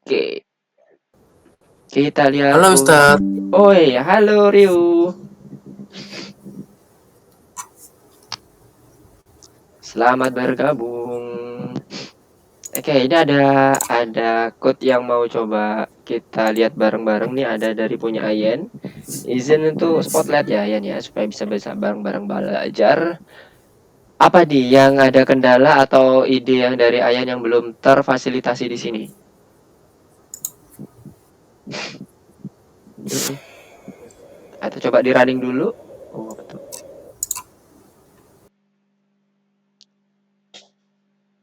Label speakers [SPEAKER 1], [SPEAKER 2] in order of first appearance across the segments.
[SPEAKER 1] Oke, kita lihat.
[SPEAKER 2] Halo Ustadz.
[SPEAKER 1] Oh iya, halo Ryu. Selamat bergabung. Oke, ini ada code yang mau coba kita lihat bareng-bareng nih, ada dari punya Ayen. Izin untuk spotlight ya Ayen ya, supaya bisa bareng-bareng belajar. Apa nih yang ada kendala atau ide yang dari Ayen yang belum terfasilitasi di sini? Mm-mm. Atau coba di running dulu. Oh, betul.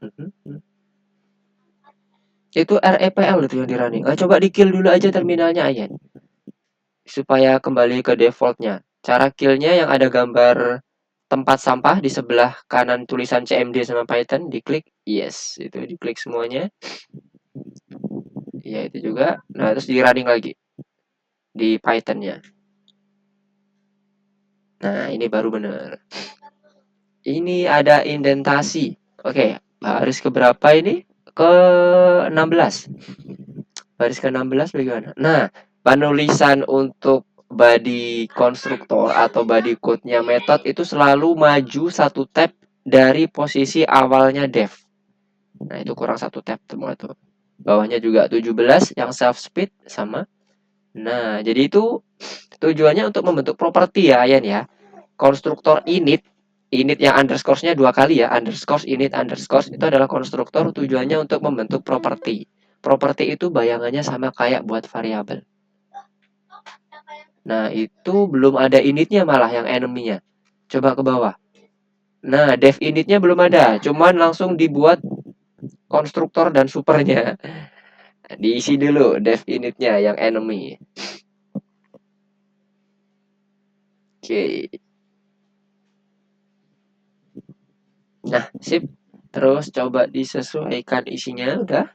[SPEAKER 1] Mhm. Itu REPL itu yang di running. Coba di kill dulu aja terminalnya Ayen, supaya kembali ke defaultnya. Cara killnya yang ada gambar tempat sampah di sebelah kanan tulisan CMD sama Python, diklik. Yes, itu diklik semuanya. Ya, itu juga. Nah, terus di running lagi di Pythonnya. Nah, ini baru bener. Ini ada indentasi. Oke, baris keberapa ini? Ke 16. Baris ke 16 bagaimana? Nah, penulisan untuk body konstruktor atau body code-nya method itu selalu maju satu tab dari posisi awalnya def. Nah, itu kurang satu tab semua tuh. Bawahnya juga 17 yang self speed sama. Nah, jadi itu tujuannya untuk membentuk properti ya, Ayan ya. Konstruktor init yang underscore-nya dua kali ya, underscore init underscore itu adalah konstruktor, tujuannya untuk membentuk properti. Properti itu bayangannya sama kayak buat variabel. Nah, itu belum ada initnya malah yang enemy-nya. Coba ke bawah. Nah, def initnya belum ada, cuman langsung dibuat konstruktor dan supernya. Diisi dulu def initnya yang enemy. Oke. Nah, sip. Terus coba disesuaikan isinya udah.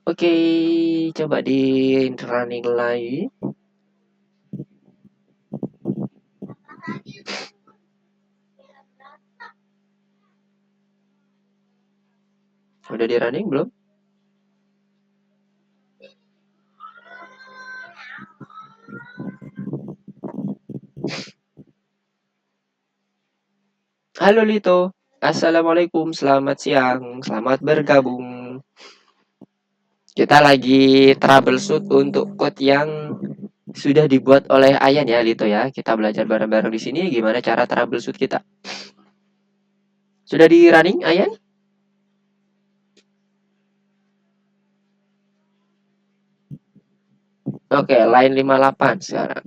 [SPEAKER 1] Oke, coba di running lagi. Udah di running belum? Halo Lito. Assalamualaikum, selamat siang, selamat bergabung. Kita lagi troubleshoot untuk code yang sudah dibuat oleh Ayan ya Lito ya. Kita belajar bareng-bareng di sini gimana cara troubleshoot kita. Sudah di running Ayan? Oke, line 58 sekarang.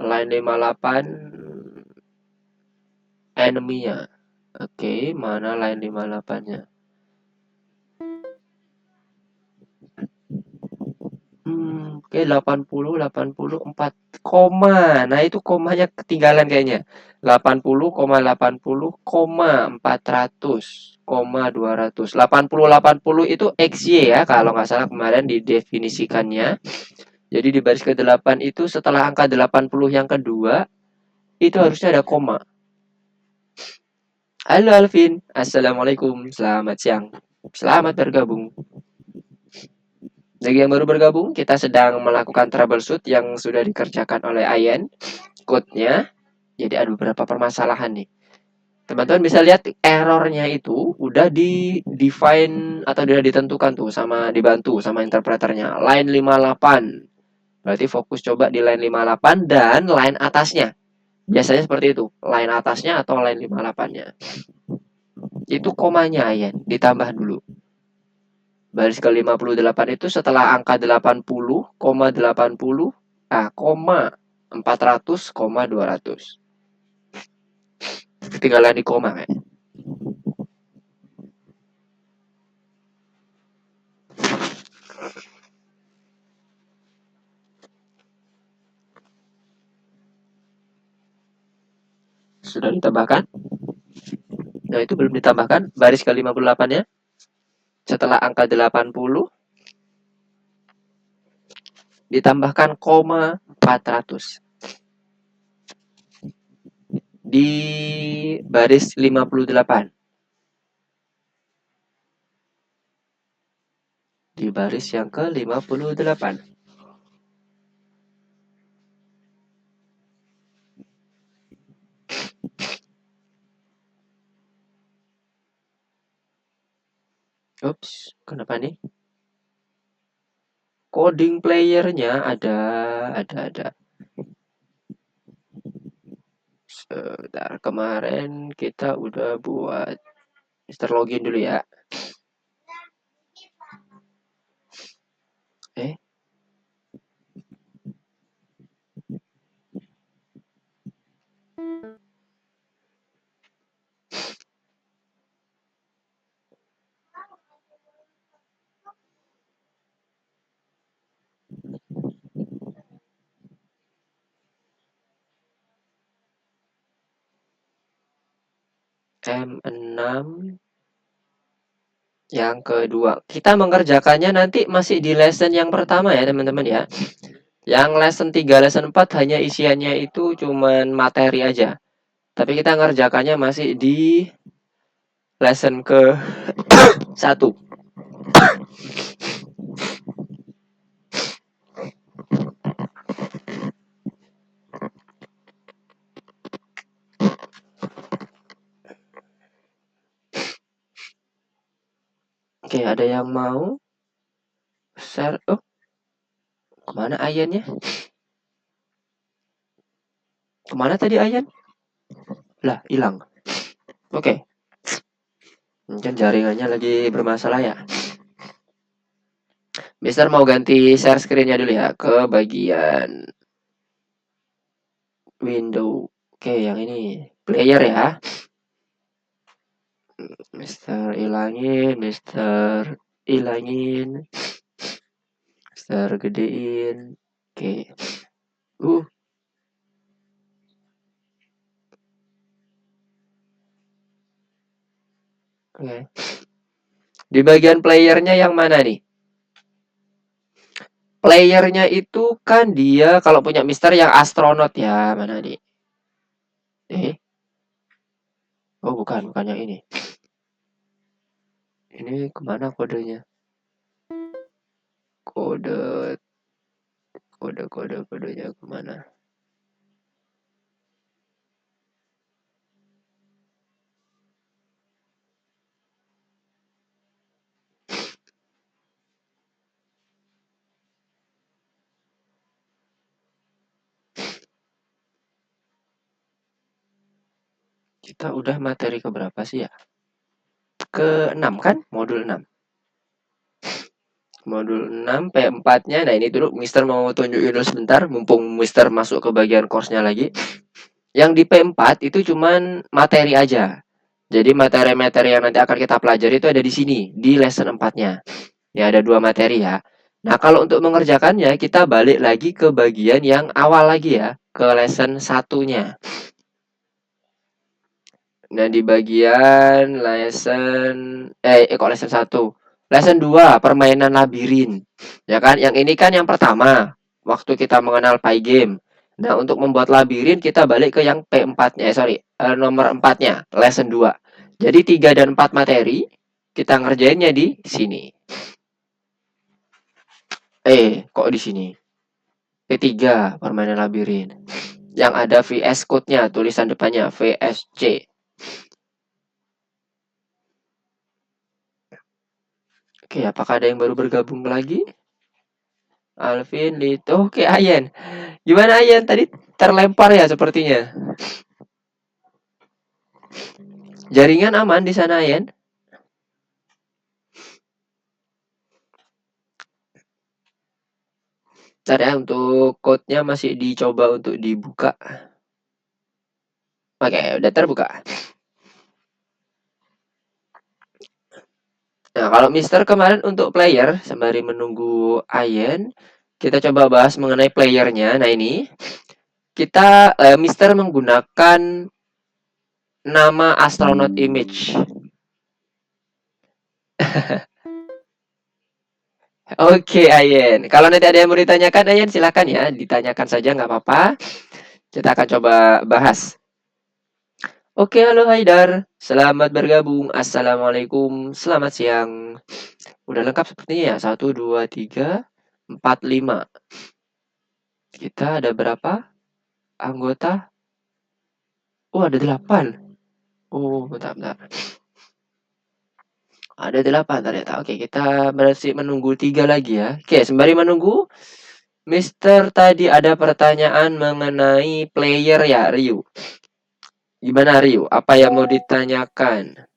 [SPEAKER 1] Line 58 enemy-nya. Oke, mana line 58-nya? Oke, 84 koma. Nah, itu komanya ketinggalan kayaknya. 80,80,400, 80 itu XY ya kalau nggak salah kemarin didefinisikannya. Jadi di baris ke-8 itu setelah angka 80 yang kedua itu harusnya ada koma. Halo Alvin, Assalamualaikum, selamat siang. Selamat bergabung. Bagi yang baru bergabung, kita sedang melakukan troubleshoot yang sudah dikerjakan oleh Ayen. Code-nya, jadi ada beberapa permasalahan nih. Teman-teman bisa lihat errornya itu udah di define atau udah ditentukan tuh sama dibantu sama interpreternya. Line 58. Berarti fokus coba di line 58 dan line atasnya. Biasanya seperti itu, line atasnya atau line 58-nya. Itu komanya ya, ditambah dulu. Baris ke-58 itu setelah angka 80,80 koma 400, 200. Ketinggalan di koma kayak. Sudah ditambahkan? Nah, itu belum ditambahkan baris ke-58-nya. Setelah angka 80 ditambahkan koma 400 di baris 58. di baris yang ke-58. Ups, kenapa nih? Coding playernya ada. Sebentar, kemarin kita udah buat Mister Login dulu ya. Eh, M6 yang kedua. Kita mengerjakannya nanti masih di lesson yang pertama ya, teman-teman ya. Yang lesson 3, lesson 4 hanya isiannya itu cuman materi aja. Tapi kita ngerjakannya masih di lesson ke 1. Oke, ada yang mau share? Oh, kemana Ayannya? Kemana tadi Ayan? Lah, hilang. Oke, mungkin jaringannya lagi bermasalah ya. Mister mau ganti share screen-nya dulu ya ke bagian window. Oke, yang ini player ya. Mister ilangin, Mister ilangin, Mister gedein. Oke. Uh, oke. Di bagian playernya yang mana nih? Playernya itu kan dia kalau punya Mister yang astronot ya, mana nih? Oh bukan yang ini. Ini kemana kodenya? Kode, kodenya kemana? Kita udah materi ke berapa sih ya? Ke 6 kan? Modul 6. Modul 6 P4-nya. Nah, ini dulu Mister mau tunjukin dulu sebentar mumpung Mister masuk ke bagian course-nya lagi. Yang di P4 itu cuman materi aja. Jadi materi-materi yang nanti akan kita pelajari itu ada di sini, di lesson 4-nya. Ya, ada 2 materi ya. Nah, kalau untuk mengerjakannya kita balik lagi ke bagian yang awal lagi ya, ke lesson 1-nya. Nah, di bagian kok lesson 1? Lesson 2, permainan labirin. Ya kan? Yang ini kan yang pertama, waktu kita mengenal Pygame. Nah, untuk membuat labirin kita balik ke yang P4-nya, nomor 4-nya, lesson 2. Jadi 3 dan 4 materi kita ngerjainnya di sini. Kok di sini? P3, permainan labirin. Yang ada VS Code-nya, tulisan depannya VSC. Oke, apakah ada yang baru bergabung lagi? Alvin, Lito, oke Ayen. Gimana Ayen? Tadi terlempar ya sepertinya. Jaringan aman di sana Ayen? Bentar ya, untuk code-nya masih dicoba untuk dibuka. Oke, udah terbuka. Nah, kalau Mister kemarin untuk player, sembari menunggu Ayen, kita coba bahas mengenai playernya. Nah, ini kita Mister menggunakan nama astronaut image. Oke, Ayen. Kalau nanti ada yang mau ditanyakan, Ayen silakan ya, ditanyakan saja nggak apa-apa. Kita akan coba bahas. Oke, halo Haidar. Selamat bergabung. Assalamualaikum. Selamat siang. Udah lengkap sepertinya ya. 1, 2, 3, 4, 5. Kita ada berapa anggota? Oh, ada 8. Oh, bentar, bentar. Ada 8 ternyata. Oke, kita masih menunggu 3 lagi ya. Oke, sembari menunggu, Mister tadi ada pertanyaan mengenai player ya, Ryu. Gimana Ryu? Apa yang mau ditanyakan?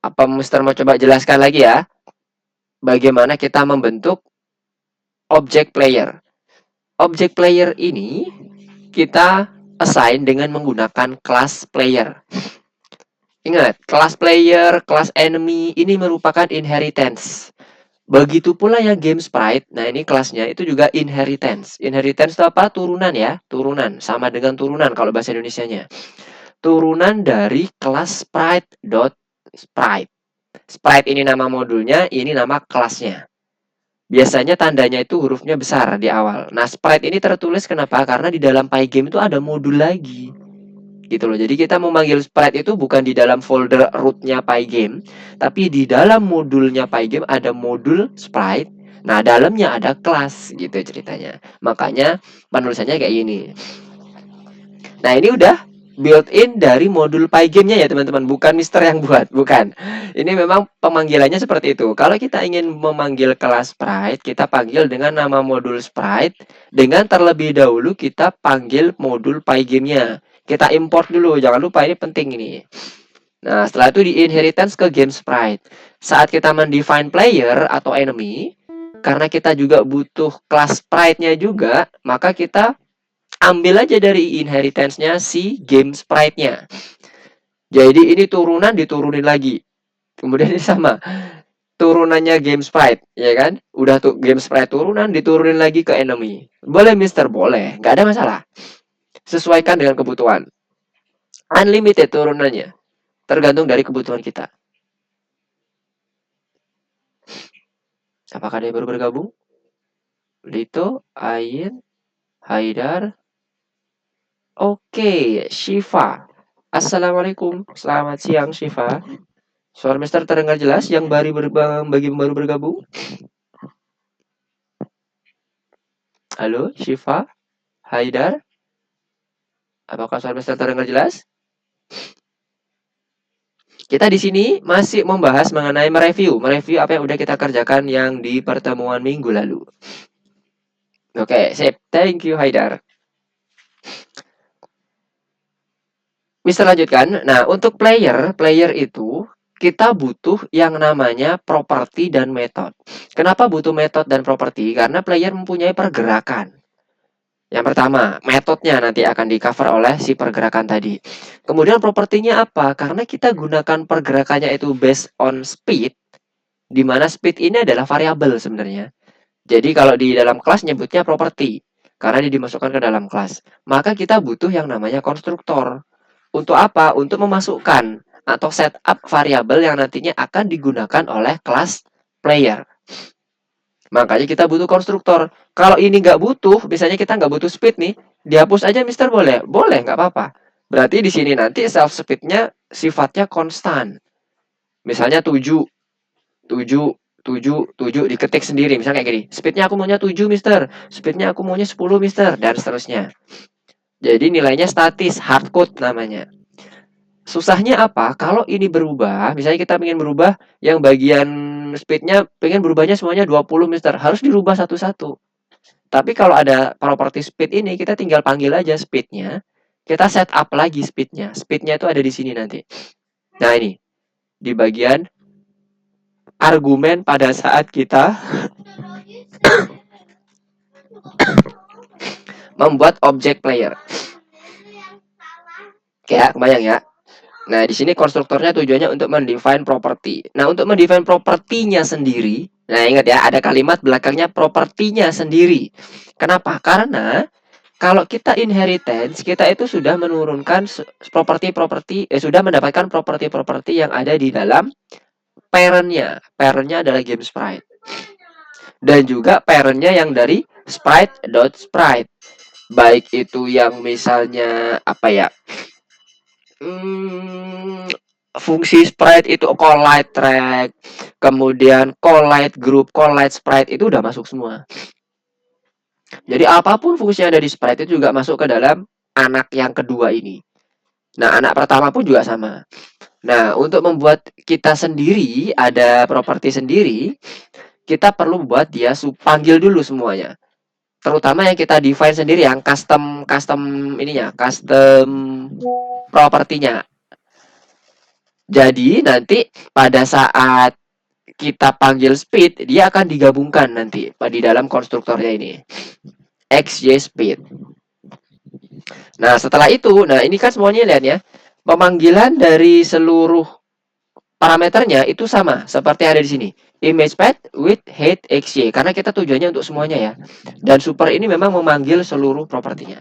[SPEAKER 1] Apa Mister mau coba jelaskan lagi ya? Bagaimana kita membentuk objek player? Objek player ini kita assign dengan menggunakan class player. Ingat, class player, class enemy ini merupakan inheritance. Begitu pula yang game sprite. Nah, ini kelasnya itu juga inheritance. Inheritance itu apa? Turunan ya. Turunan. Sama dengan turunan kalau bahasa Indonesianya. Turunan dari kelas sprite.sprite. Sprite ini nama modulnya, ini nama kelasnya. Biasanya tandanya itu hurufnya besar di awal. Nah, sprite ini tertulis kenapa? Karena di dalam Pygame itu ada modul lagi. Gitu loh. Jadi kita memanggil sprite itu bukan di dalam folder rootnya Pygame, tapi di dalam modulnya Pygame ada modul sprite. Nah, dalamnya ada kelas gitu ceritanya. Makanya penulisannya kayak gini. Nah, ini udah built-in dari modul Pygame-nya ya teman-teman, bukan Mister yang buat, bukan. Ini memang pemanggilannya seperti itu. Kalau kita ingin memanggil kelas sprite, kita panggil dengan nama modul sprite, dengan terlebih dahulu kita panggil modul Pygame-nya. Kita import dulu, jangan lupa ini penting ini. Nah, setelah itu di inheritance ke game sprite. Saat kita mendefine player atau enemy, karena kita juga butuh kelas sprite-nya juga, maka kita ambil aja dari inheritance-nya si game sprite-nya. Jadi ini turunan diturunin lagi. Kemudian ini sama. Turunannya game sprite, ya kan? Udah tuh game sprite turunan diturunin lagi ke enemy. Boleh Mister, boleh. Nggak ada masalah. Sesuaikan dengan kebutuhan. Unlimited turunannya. Tergantung dari kebutuhan kita. Apakah dia baru bergabung? Lito, Ain, Haidar. Oke, Shiva. Assalamualaikum. Selamat siang, Shiva. Suara Mister terdengar jelas yang baru bergabung? Halo, Shiva, Haidar. Apakah suara Mister terdengar jelas? Kita di sini masih membahas mengenai mereview apa yang udah kita kerjakan yang di pertemuan minggu lalu. Oke, sip. Thank you, Haidar. Mister lanjutkan. Nah, untuk player itu kita butuh yang namanya properti dan method. Kenapa butuh method dan properti? Karena player mempunyai pergerakan. Yang pertama, metodenya nanti akan di-cover oleh si pergerakan tadi. Kemudian propertinya apa? Karena kita gunakan pergerakannya itu based on speed, di mana speed ini adalah variabel sebenarnya. Jadi kalau di dalam kelas nyebutnya properti, karena dia dimasukkan ke dalam kelas. Maka kita butuh yang namanya konstruktor. Untuk apa? Untuk memasukkan atau setup variabel yang nantinya akan digunakan oleh kelas player. Makanya kita butuh konstruktor. Kalau ini nggak butuh, misalnya kita nggak butuh speed nih, dihapus aja Mister boleh? Boleh, nggak apa-apa. Berarti di sini nanti self speednya sifatnya konstan. Misalnya 7, 7, 7, 7 diketik sendiri. Misalnya kayak gini, speednya aku maunya 7 Mister, speednya aku maunya 10 Mister, dan seterusnya. Jadi nilainya statis, hardcode namanya. Susahnya apa? Kalau ini berubah, misalnya kita ingin berubah yang bagian speednya, pengen berubahnya semuanya 20 Mister, harus dirubah satu-satu. Tapi kalau ada properti speed ini, kita tinggal panggil aja speednya, kita set up lagi speednya. Speednya itu ada di sini nanti. Nah ini, di bagian argumen pada saat kita membuat objek player. Kayak kebayang ya. Nah, di sini konstruktornya tujuannya untuk mendefine property. Nah, untuk mendefine propertinya sendiri, nah ingat ya, ada kalimat belakangnya propertinya sendiri. Kenapa? Karena kalau kita inheritance, kita itu sudah menurunkan properti-properti, sudah mendapatkan properti-properti yang ada di dalam parent-nya. Parent-nya adalah game sprite. Dan juga parent-nya yang dari sprite.sprite. Baik itu yang misalnya apa ya? Fungsi sprite itu collide track, kemudian collide group, collide sprite itu udah masuk semua. Jadi apapun fungsi yang ada di sprite itu juga masuk ke dalam anak yang kedua ini. Nah, anak pertama pun juga sama. Nah, untuk membuat kita sendiri ada properti sendiri, kita perlu buat dia panggil dulu semuanya. Terutama yang kita define sendiri, yang custom custom ininya, custom propertinya. Jadi nanti pada saat kita panggil speed, dia akan digabungkan nanti di dalam konstruktornya ini. XY speed. Nah, setelah itu, nah ini kan semuanya lihat ya. Pemanggilan dari seluruh parameternya itu sama seperti yang ada di sini. Image path with height XY, karena kita tujuannya untuk semuanya ya. Dan super ini memang memanggil seluruh propertinya.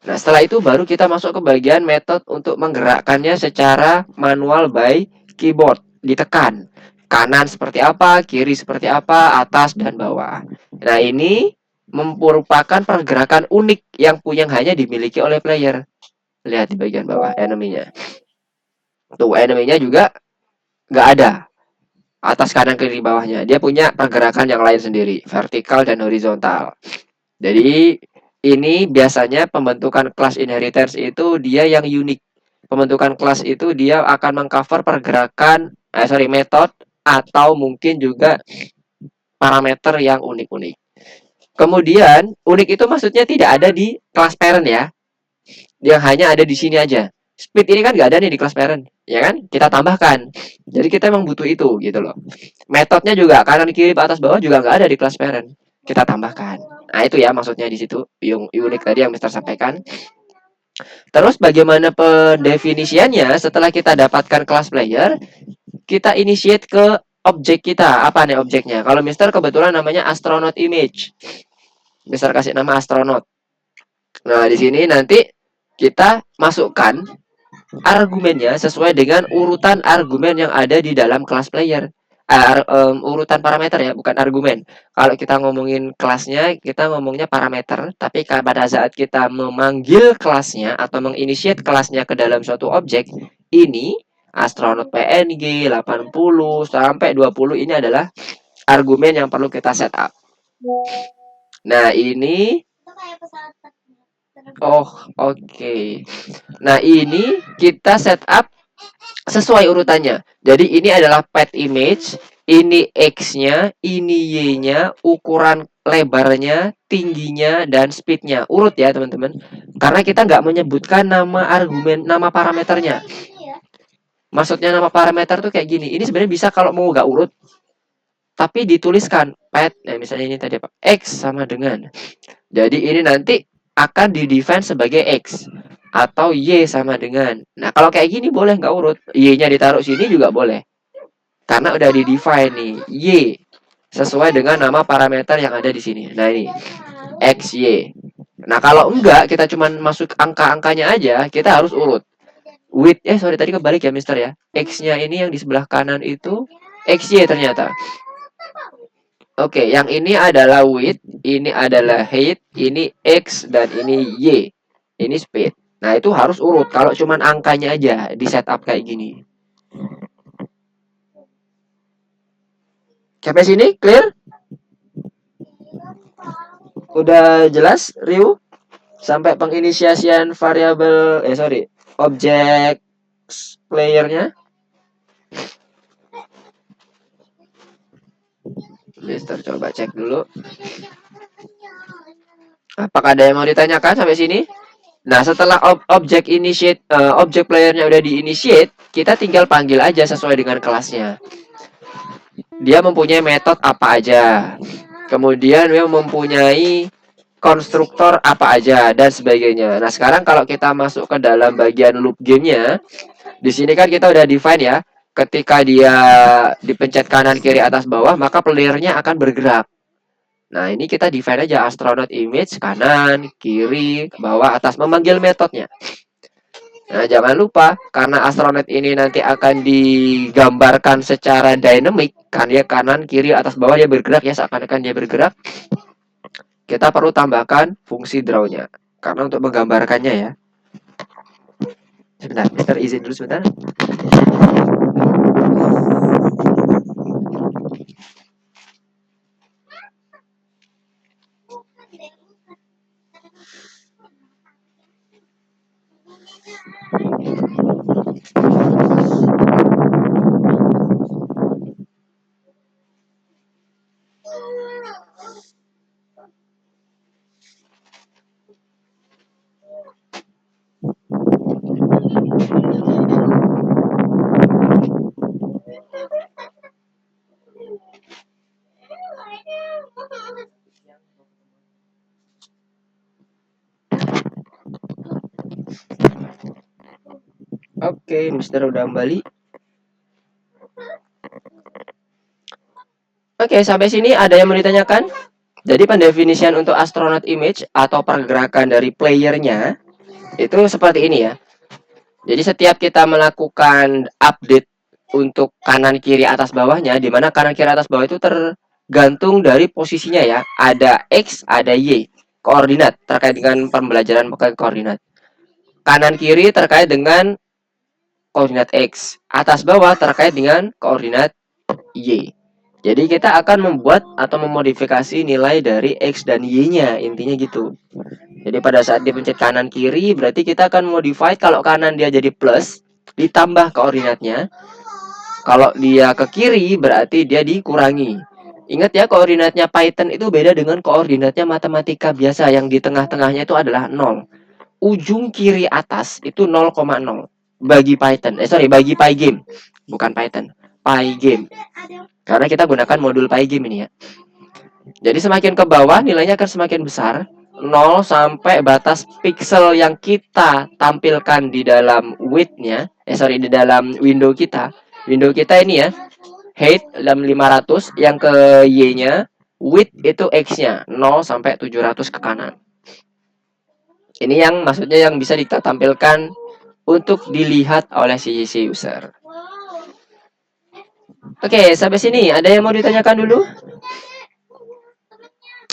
[SPEAKER 1] Nah, setelah itu baru kita masuk ke bagian metode untuk menggerakkannya secara manual by keyboard. Ditekan. Kanan seperti apa, kiri seperti apa, atas dan bawah. Nah, ini merupakan pergerakan unik yang hanya dimiliki oleh player. Lihat di bagian bawah enemy-nya. Tuh, enemy-nya juga nggak ada. Atas, kanan, kiri, bawahnya. Dia punya pergerakan yang lain sendiri. Vertikal dan horizontal. Jadi ini biasanya pembentukan kelas inheritance itu dia yang unik. Pembentukan kelas itu dia akan mengcover pergerakan, metode atau mungkin juga parameter yang unik-unik. Kemudian unik itu maksudnya tidak ada di kelas parent ya, yang hanya ada di sini aja. Speed ini kan nggak ada nih di kelas parent, ya kan? Kita tambahkan. Jadi kita memang butuh itu gitu loh. Metodenya juga kanan kiri atas bawah juga nggak ada di kelas parent. Kita tambahkan. Nah itu ya maksudnya di situ yang unik tadi yang Mister sampaikan. Terus bagaimana pendefinisiannya? Setelah kita dapatkan kelas player, kita initiate ke objek kita. Apa nih objeknya? Kalau Mister kebetulan namanya astronaut image. Mister kasih nama astronaut. Nah, di sini nanti kita masukkan argumennya sesuai dengan urutan argumen yang ada di dalam kelas player. Urutan parameter ya, bukan argumen. Kalau kita ngomongin kelasnya, kita ngomongnya parameter. Tapi pada saat kita memanggil kelasnya atau menginitiate kelasnya ke dalam suatu objek, ini astronot PNG 80 sampai 20 ini adalah argumen yang perlu kita set up. Nah, ini oke. Nah, ini kita set up sesuai urutannya. Jadi ini adalah path image, ini X-nya, ini Y-nya, ukuran lebarnya, tingginya, dan speed-nya. Urut ya teman-teman. Karena kita nggak menyebutkan nama argumen, nama parameternya. Maksudnya nama parameter tuh kayak gini. Ini sebenarnya bisa kalau mau nggak urut, tapi dituliskan path. Nah, misalnya ini tadi apa? X sama dengan. Jadi ini nanti akan di-define sebagai X. Atau Y sama dengan. Nah, kalau kayak gini boleh nggak urut. Y-nya ditaruh sini juga boleh. Karena udah di-define nih. Y. Sesuai dengan nama parameter yang ada di sini. Nah, ini. X, Y. Nah, kalau enggak, kita cuma masuk angka-angkanya aja, kita harus urut. Width, tadi kebalik ya, Mister ya. X-nya ini yang di sebelah kanan itu XY ternyata. Oke, yang ini adalah width, ini adalah height, ini X, dan ini Y. Ini speed. Nah, itu harus urut. Kalau cuman angkanya aja di setup kayak gini. Sampai sini clear? Udah jelas, Ryu? Sampai penginisiasian variabel, objek playernya? Mister coba cek dulu. Apakah ada yang mau ditanyakan sampai sini? Nah, setelah objek initiate, objek playernya udah di-initiate, kita tinggal panggil aja sesuai dengan kelasnya. Dia mempunyai metode apa aja. Kemudian dia mempunyai konstruktor apa aja dan sebagainya. Nah, sekarang kalau kita masuk ke dalam bagian loop gamenya, di sini kan kita udah define ya. Ketika dia dipencet kanan, kiri, atas, bawah, maka playernya akan bergerak. Nah, ini kita define aja astronaut image kanan, kiri, bawah, atas, memanggil metodenya. Nah, jangan lupa karena astronaut ini nanti akan digambarkan secara dynamic, kan dia kanan, kiri, atas, bawah dia bergerak ya, seakan-akan dia bergerak. Kita perlu tambahkan fungsi draw-nya karena untuk menggambarkannya ya. Sebentar, Mister izin dulu sebentar. Oke, Mister udah kembali. Oke, sampai sini ada yang mau ditanyakan? Jadi pendefinisian untuk astronaut image atau pergerakan dari playernya itu seperti ini ya. Jadi setiap kita melakukan update untuk kanan kiri atas bawahnya, di mana kanan kiri atas bawah itu tergantung dari posisinya ya. Ada X, ada Y, koordinat terkait dengan pembelajaran pakai koordinat. Kanan kiri terkait dengan koordinat X, atas bawah terkait dengan koordinat Y. Jadi kita akan membuat atau memodifikasi nilai dari X dan Y-nya, intinya gitu. Jadi pada saat dia pencet kanan kiri, berarti kita akan modify kalau kanan dia jadi plus, ditambah koordinatnya. Kalau dia ke kiri, berarti dia dikurangi. Ingat ya, koordinatnya Python itu beda dengan koordinatnya matematika biasa, yang di tengah-tengahnya itu adalah 0. Ujung kiri atas itu 0,0. Bagi Python, bagi Pygame. Bukan Python, Pygame. Karena kita gunakan modul Pygame ini ya. Jadi semakin ke bawah nilainya akan semakin besar. 0 sampai batas pixel yang kita tampilkan di dalam width-nya, di dalam window kita. Window kita ini ya, height 500, yang ke Y-nya, width itu X-nya, 0 sampai 700 ke kanan. Ini yang maksudnya yang bisa kita tampilkan untuk dilihat oleh si user. Oke, sampai sini ada yang mau ditanyakan dulu?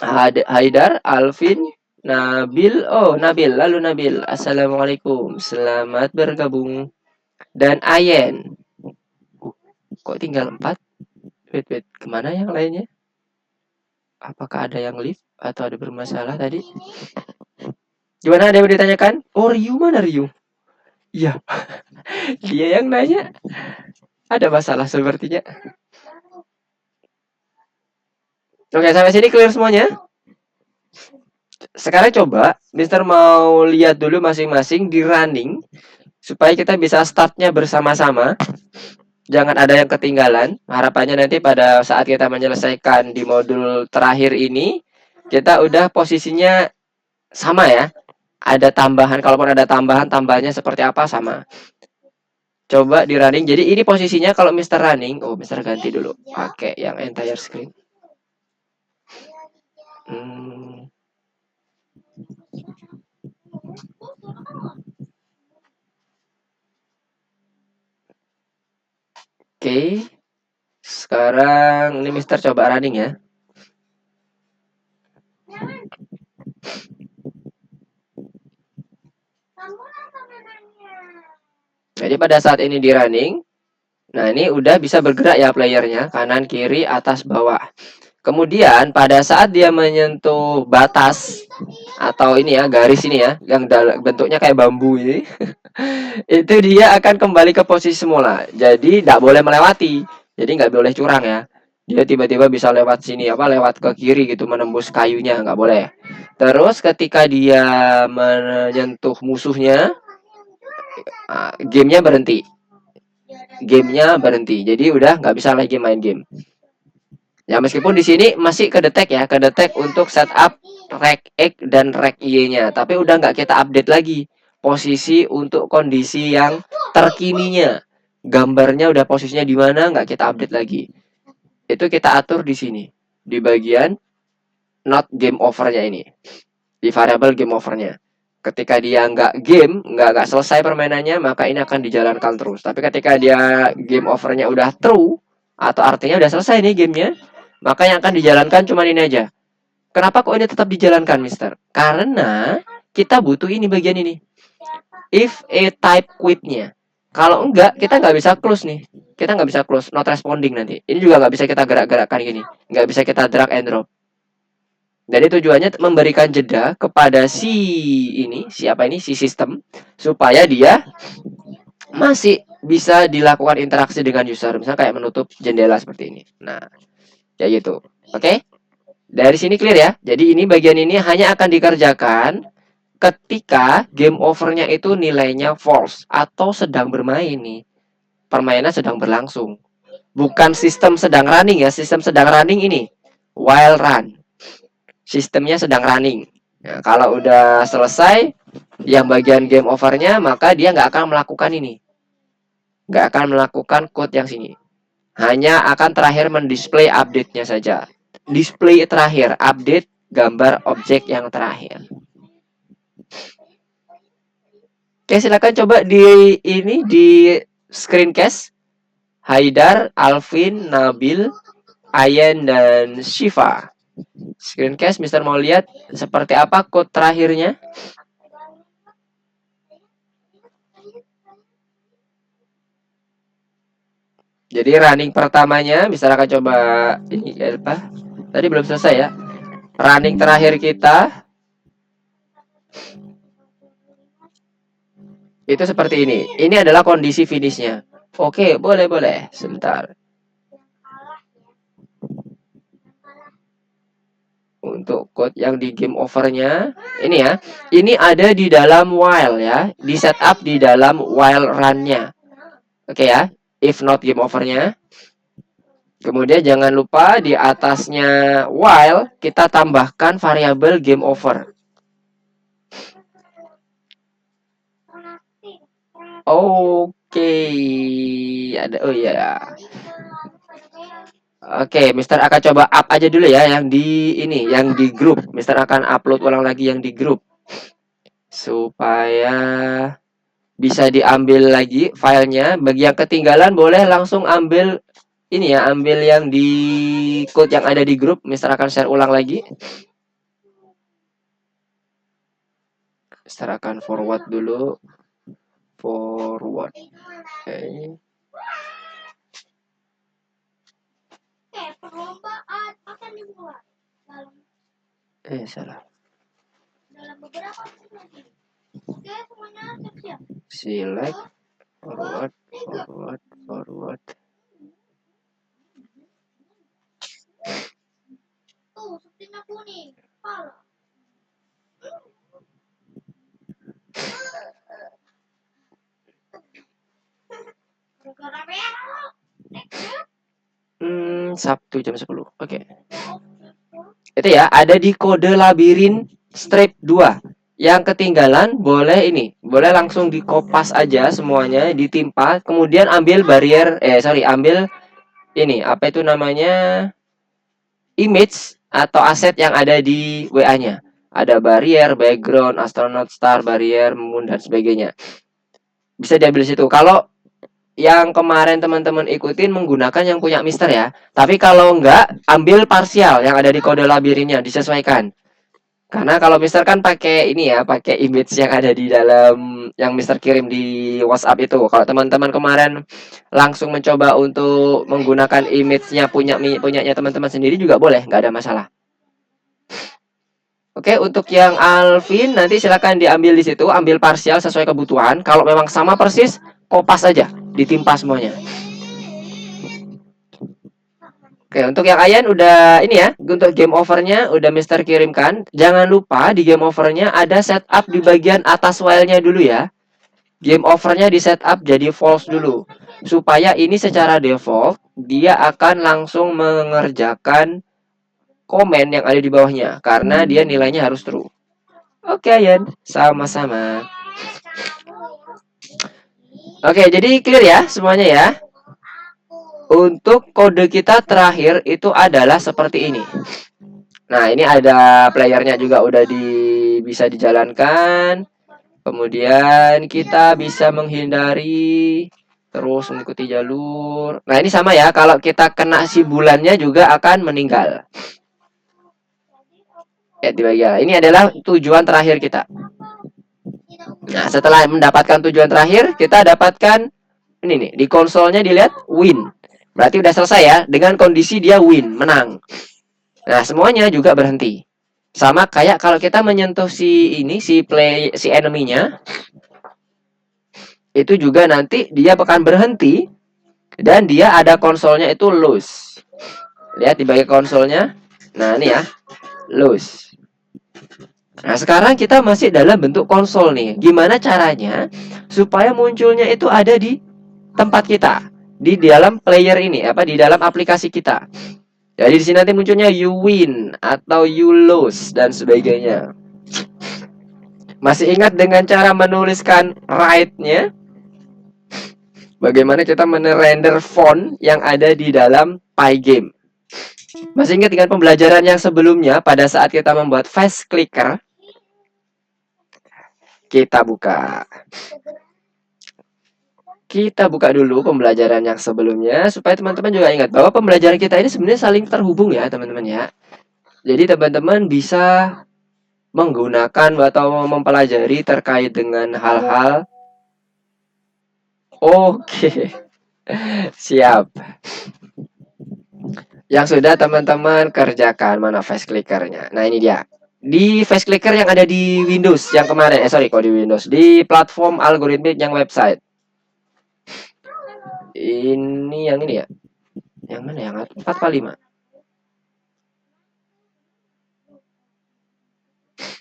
[SPEAKER 1] Haidar, Alvin, Nabil. Oh, Nabil. Lalu Nabil. Assalamualaikum. Selamat bergabung. Dan Ayen. Kok tinggal 4? Wait. Kemana yang lainnya? Apakah ada yang live atau ada bermasalah tadi? Gimana, ada yang mau ditanyakan? Oh, Ryu mana Ryu? Iya. Dia yang nanya. Ada masalah sepertinya. Oke, sampai sini clear semuanya? Sekarang coba Mister mau lihat dulu masing-masing di running supaya kita bisa startnya bersama-sama. Jangan ada yang ketinggalan. Harapannya nanti pada saat kita menyelesaikan di modul terakhir ini, kita udah posisinya sama ya. Ada tambahan, kalaupun ada tambahannya seperti apa sama. Coba di running. Jadi ini posisinya kalau Mister running, Mister ganti dulu. Pakai yang entire screen. Oke. Sekarang ini Mister coba running ya. Jadi pada saat ini di running, nah ini udah bisa bergerak ya playernya, kanan, kiri, atas, bawah. Kemudian pada saat dia menyentuh batas atau ini ya, garis ini ya, yang bentuknya kayak bambu ini, itu dia akan kembali ke posisi semula. Jadi tidak boleh melewati, jadi nggak boleh curang ya. Dia tiba-tiba bisa lewat sini lewat ke kiri gitu, menembus kayunya, nggak boleh. Terus ketika dia menyentuh musuhnya, gamenya berhenti. Jadi udah nggak bisa lagi main game. Ya meskipun di sini masih kedetek untuk setup rec X dan rec Y-nya, tapi udah nggak kita update lagi posisi untuk kondisi yang terkininya. Gambarnya udah posisinya di mana, nggak kita update lagi. Itu kita atur di sini, di bagian not game over-nya ini, di variable game over-nya. Ketika dia nggak selesai permainannya, maka ini akan dijalankan terus. Tapi ketika dia game over-nya udah true, atau artinya udah selesai nih gamenya, maka yang akan dijalankan cuma ini aja. Kenapa kok ini tetap dijalankan, Mister? Karena kita butuh ini bagian ini. if a type quit-nya. Kalau enggak, kita nggak bisa close nih. Kita nggak bisa close, not responding nanti. Ini juga nggak bisa kita gerak-gerakkan gini. Nggak bisa kita drag and drop. Jadi tujuannya memberikan jeda kepada si sistem, supaya dia masih bisa dilakukan interaksi dengan user. Misalnya kayak menutup jendela seperti ini. Nah, kayak gitu. Oke? Dari sini clear ya. Jadi ini bagian ini hanya akan dikerjakan ketika game overnya itu nilainya false atau sedang bermain nih. Permainan sedang berlangsung. Bukan sistem sedang running ya. Sistem sedang running ini while run. Sistemnya sedang running. Nah, kalau udah selesai yang bagian game overnya, maka dia nggak akan melakukan ini. Nggak akan melakukan code yang sini. Hanya akan terakhir mendisplay update-nya saja. Display terakhir, update gambar objek yang terakhir. Oke, silakan coba di screencast. Haidar, Alvin, Nabil, Ayen, dan Shiva. Screencast, Mister mau lihat seperti apa code terakhirnya? Jadi running pertamanya, Mister akan coba ini apa? Tadi belum selesai ya. Running terakhir kita itu seperti ini. Ini adalah kondisi finishnya. Oke, boleh. Sebentar. Untuk code yang di game overnya, ini ya. Ini ada di dalam while ya. Di setup di dalam while run-nya. Oke ya. If not game overnya. Kemudian jangan lupa di atasnya while kita tambahkan variabel game over. Oke, ada Oke, Mister akan coba up aja dulu ya yang di ini, yang di grup. Mister akan upload ulang lagi yang di grup supaya bisa diambil lagi filenya. Bagi yang ketinggalan boleh langsung ambil ini ya, ambil yang di code yang ada di grup. Mister akan share ulang lagi. Mister akan forward dulu. Forward. Okay. Perlombaan akan dimulai salah. Dalam beberapa menit lagi. Oke, semuanya siap-siap. Select, forward. Tuh, sepertinya kuning. Kepala. Sabtu jam 10. Oke. Itu ya, ada di kode labirin strip 2. Yang ketinggalan boleh langsung dikopas aja semuanya, ditimpa, kemudian ambil barrier ambil ini, apa itu namanya? Image atau aset yang ada di WA-nya. Ada barrier, background, astronaut star, barrier, moon dan sebagainya. Bisa diambil situ. Kalau yang kemarin teman-teman ikutin menggunakan yang punya Mister ya. Tapi kalau enggak, ambil parsial yang ada di kode labirinnya, disesuaikan. Karena kalau Mister kan pakai ini ya, pakai image yang ada di dalam yang Mister kirim di WhatsApp itu. Kalau teman-teman kemarin langsung mencoba untuk menggunakan image-nya punyanya teman-teman sendiri juga boleh, nggak ada masalah. Oke, untuk yang Alvin nanti silakan diambil di situ, ambil parsial sesuai kebutuhan. Kalau memang sama persis, kopas aja, ditimpa semuanya. Oke, untuk yang Ayan udah ini ya, untuk game overnya udah Mister kirimkan. Jangan lupa di game overnya ada setup di bagian atas filenya dulu ya. Game overnya di setup jadi false dulu, supaya ini secara default dia akan langsung mengerjakan komen yang ada di bawahnya, karena dia nilainya harus true. Oke Ayan, sama-sama. Oke, jadi clear ya semuanya ya. Untuk kode kita terakhir itu adalah seperti ini. Nah, ini ada playernya juga udah bisa dijalankan. Kemudian kita bisa menghindari terus mengikuti jalur. Nah, ini sama ya. Kalau kita kena si bulannya juga akan meninggal. Ya, ini adalah tujuan terakhir kita. Nah, setelah mendapatkan tujuan terakhir, kita dapatkan ini nih, di konsolnya dilihat win. Berarti udah selesai ya, dengan kondisi dia win, menang. Nah, semuanya juga berhenti. Sama kayak kalau kita menyentuh si ini, si enemy-nya, itu juga nanti dia akan berhenti dan dia ada konsolnya itu lose. Lihat di bagian konsolnya. Nah, ini ya, lose. Nah, sekarang kita masih dalam bentuk konsol nih. Gimana caranya supaya munculnya itu ada di tempat kita, di dalam player ini, apa di dalam aplikasi kita. Jadi di sini nanti munculnya you win atau you lose dan sebagainya. Masih ingat dengan cara menuliskan write-nya? Bagaimana kita merender font yang ada di dalam Pygame? Masih ingat dengan pembelajaran yang sebelumnya pada saat kita membuat face clicker? Kita buka. Kita buka dulu pembelajaran yang sebelumnya supaya teman-teman juga ingat bahwa pembelajaran kita ini sebenarnya saling terhubung ya, teman-teman ya. Jadi teman-teman bisa menggunakan atau mempelajari terkait dengan hal-hal. Oke, siap. Yang sudah teman-teman kerjakan, mana face clickernya? Nah, ini dia. Di face clicker yang ada di Windows yang kemarin, sorry, kok di Windows, di platform algoritmik yang website. Ini yang ini ya. Yang mana yang 4 kali 5?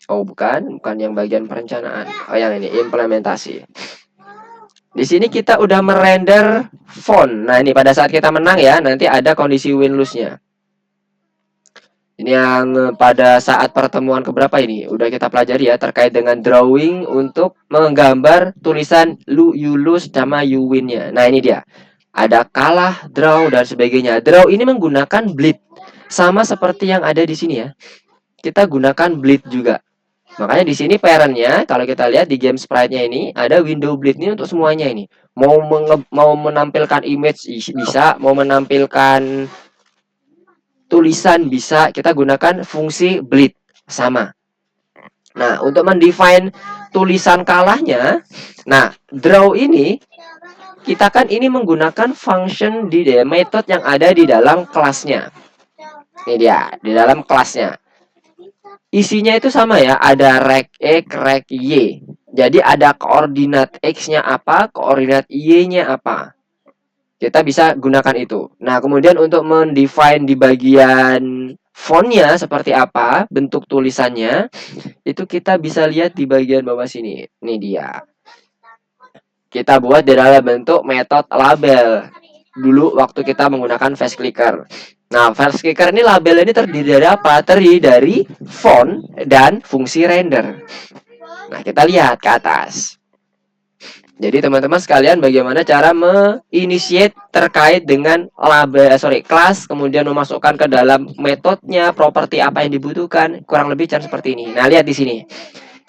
[SPEAKER 1] Oh, bukan yang bagian perencanaan. Oh, yang ini implementasi. Di sini kita udah merender font. Nah, ini pada saat kita menang ya, nanti ada kondisi win lose-nya. Ini yang pada saat pertemuan keberapa ini? Udah kita pelajari ya terkait dengan drawing untuk menggambar tulisan you lose sama you win-nya. Nah, ini dia. Ada kalah, draw dan sebagainya. Draw ini menggunakan bleed. Sama seperti yang ada di sini ya. Kita gunakan bleed juga. Makanya di sini parent-nya kalau kita lihat di game sprite-nya ini ada window bleed ini untuk semuanya ini. Mau menampilkan image bisa, mau menampilkan tulisan bisa, kita gunakan fungsi bleed sama. Nah, untuk mendefine tulisan kalahnya, nah, draw ini kita kan ini menggunakan function di method yang ada di dalam kelasnya. Ini dia, di dalam kelasnya. Isinya itu sama ya, ada rec X, rec Y. Jadi ada koordinat X-nya apa, koordinat Y-nya apa. Kita bisa gunakan itu. Nah, kemudian untuk mendefine di bagian fontnya seperti apa, bentuk tulisannya, itu kita bisa lihat di bagian bawah sini. Ini dia. Kita buat di dalam bentuk metode label. Dulu waktu kita menggunakan face clicker. Nah, face clicker ini label ini terdiri dari apa? Terdiri dari font dan fungsi render. Nah, kita lihat ke atas. Jadi teman-teman sekalian bagaimana cara menginitiate terkait dengan label kelas, kemudian memasukkan ke dalam metodenya, properti apa yang dibutuhkan, kurang lebih cara seperti ini. Nah, lihat di sini.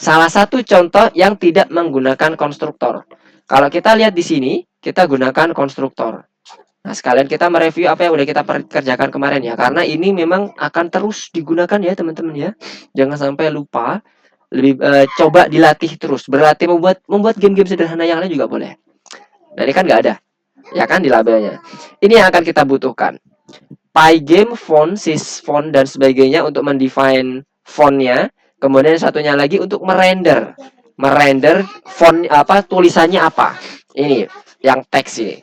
[SPEAKER 1] Salah satu contoh yang tidak menggunakan konstruktor. Kalau kita lihat di sini, kita gunakan konstruktor. Nah, sekalian kita mereview apa yang udah kita kerjakan kemarin ya, karena ini memang akan terus digunakan ya teman-teman ya. Jangan sampai lupa. Lebih coba dilatih terus, berlatih membuat game-game sederhana yang lain juga boleh. Nah, ini kan nggak ada, ya kan di labelnya. Ini yang akan kita butuhkan. Pygame font, sys font dan sebagainya untuk mendefine fontnya. Kemudian satunya lagi untuk merender font apa, tulisannya apa. Ini yang teks ini.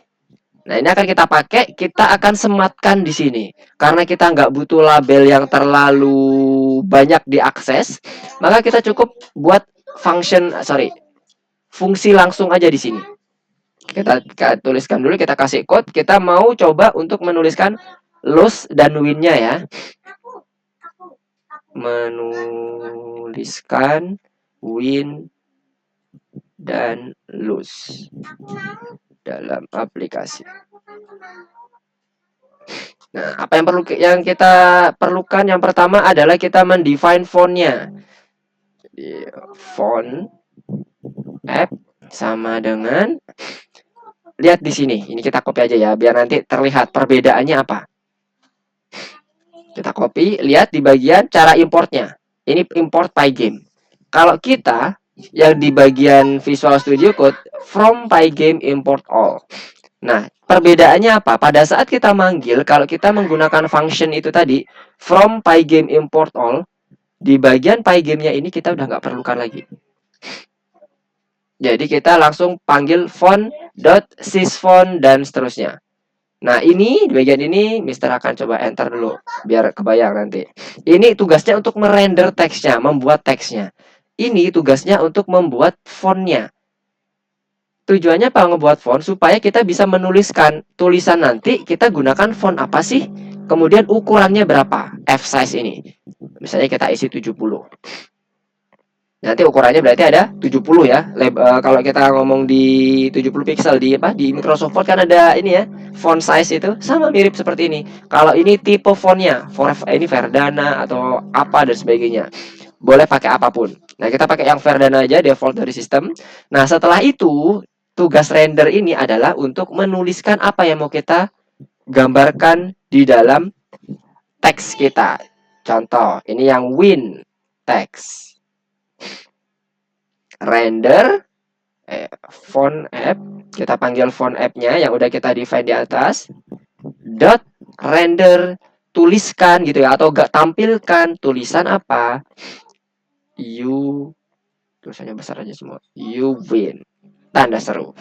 [SPEAKER 1] Nah, ini akan kita pakai, kita akan sematkan di sini. Karena kita nggak butuh label yang terlalu banyak diakses, maka kita cukup buat fungsi langsung aja di sini. Kita tuliskan dulu, kita kasih code, kita mau coba untuk menuliskan lose dan win-nya ya. Menuliskan win dan lose dalam aplikasi. Nah, apa yang kita perlukan yang pertama adalah kita mendefine fontnya. Font app sama dengan, lihat di sini. Ini kita copy aja ya biar nanti terlihat perbedaannya apa. Kita copy, lihat di bagian cara importnya. Ini import Pygame. Kalau kita yang di bagian Visual Studio Code from Pygame import all. Nah, perbedaannya apa? Pada saat kita manggil, kalau kita menggunakan function itu tadi, from Pygame import all, di bagian Pygame-nya ini kita udah nggak perlukan lagi. Jadi kita langsung panggil font.sysfont dan seterusnya. Nah, ini di bagian ini Mister akan coba enter dulu biar kebayang nanti. Ini tugasnya untuk merender teksnya, membuat teksnya. Ini tugasnya untuk membuat fontnya. Tujuannya apa ngebuat font? Supaya kita bisa menuliskan tulisan nanti kita gunakan font apa sih? Kemudian ukurannya berapa? F size ini. Misalnya kita isi 70. Nanti ukurannya berarti ada 70 ya. Kalau kita ngomong di 70 pixel di Microsoft Word kan ada ini ya, font size itu sama mirip seperti ini. Kalau ini tipe fontnya, ini Verdana atau apa dan sebagainya. Boleh pakai apapun. Nah, kita pakai yang Verdana aja default dari sistem. Nah, setelah itu tugas render ini adalah untuk menuliskan apa yang mau kita gambarkan di dalam teks kita. Contoh, ini yang win text. Render font app, kita panggil font app-nya yang udah kita define di atas, dot render, tuliskan gitu ya, atau gak tampilkan tulisan apa, you, tulisannya besar aja semua, you win, tanda seru.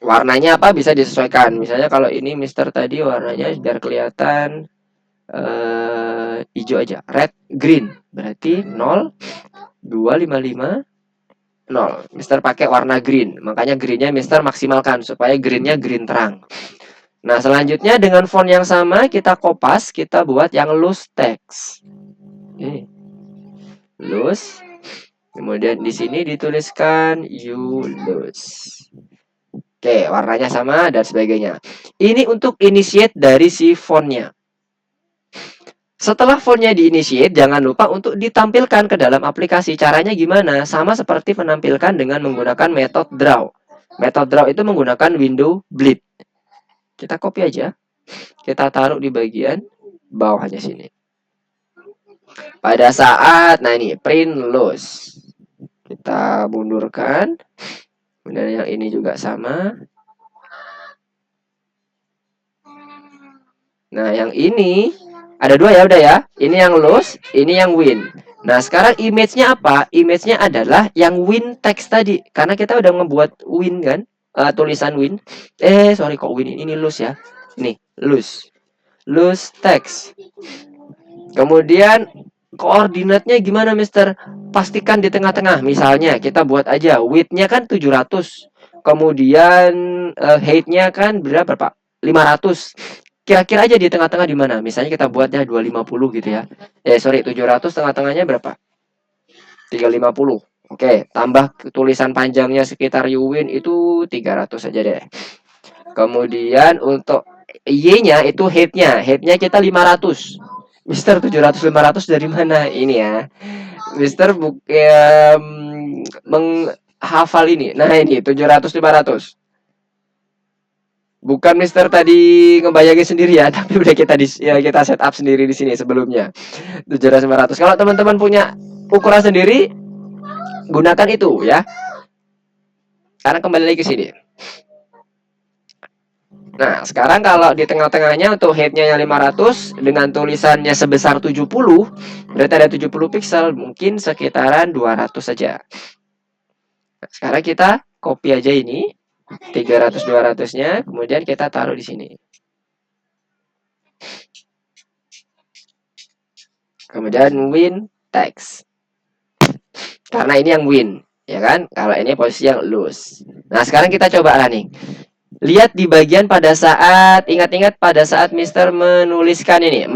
[SPEAKER 1] Warnanya apa bisa disesuaikan, misalnya kalau ini Mister tadi warnanya biar kelihatan hijau aja, red green, berarti 0 255 0. Mister pakai warna green, makanya greennya Mister maksimalkan supaya greennya green terang. Nah, selanjutnya dengan font yang sama kita kopas, kita buat yang loose text. Ini loose. Kemudian di sini dituliskan you loose. Oke, warnanya sama dan sebagainya. Ini untuk initiate dari si fontnya. Setelah fontnya di-initiate, jangan lupa untuk ditampilkan ke dalam aplikasi. Caranya gimana? Sama seperti menampilkan dengan menggunakan metode draw. Metode draw itu menggunakan window bleed. Kita copy aja. Kita taruh di bagian bawahnya sini. Pada saat, nah ini, print loose. Kita mundurkan. Kemudian yang ini juga sama. Nah, yang ini ada dua ya, udah ya. Ini yang lose, ini yang win. Nah, sekarang image-nya apa? Image-nya adalah yang win text tadi. Karena kita udah ngebuat win kan? Tulisan win. Sorry kok win ini lose ya. Nih, lose. Lose text. Kemudian koordinatnya gimana, Mister? Pastikan di tengah-tengah. Misalnya kita buat aja width-nya kan 700. Kemudian height-nya kan berapa, Pak? 500. Kira-kira aja di tengah-tengah di mana? Misalnya kita buatnya 250 gitu ya. 700 tengah-tengahnya berapa? 350. Oke, tambah tulisan panjangnya sekitar Yuwin itu 300 aja deh. Kemudian untuk Y-nya itu height-nya. Height-nya kita 500. Mister 700 500 dari mana? Ini ya. Mister menghafal ini. Nah, ini 700 500. Bukan Mister tadi ngebayangin sendiri ya, tapi udah kita setup sendiri di sini sebelumnya. 700 500. Kalau teman-teman punya ukuran sendiri, gunakan itu ya. Karena kembali lagi ke sini. Nah, sekarang kalau di tengah-tengahnya untuk height-nya yang 500 dengan tulisannya sebesar 70, berarti ada 70 pixel, mungkin sekitaran 200 saja. Nah, sekarang kita copy aja ini 300 200-nya, kemudian kita taruh di sini. Kemudian win text. Karena ini yang win, ya kan? Kalau ini posisi yang lose. Nah, sekarang kita coba lah nih. Lihat di bagian pada saat, ingat-ingat pada saat Mister menuliskan ini,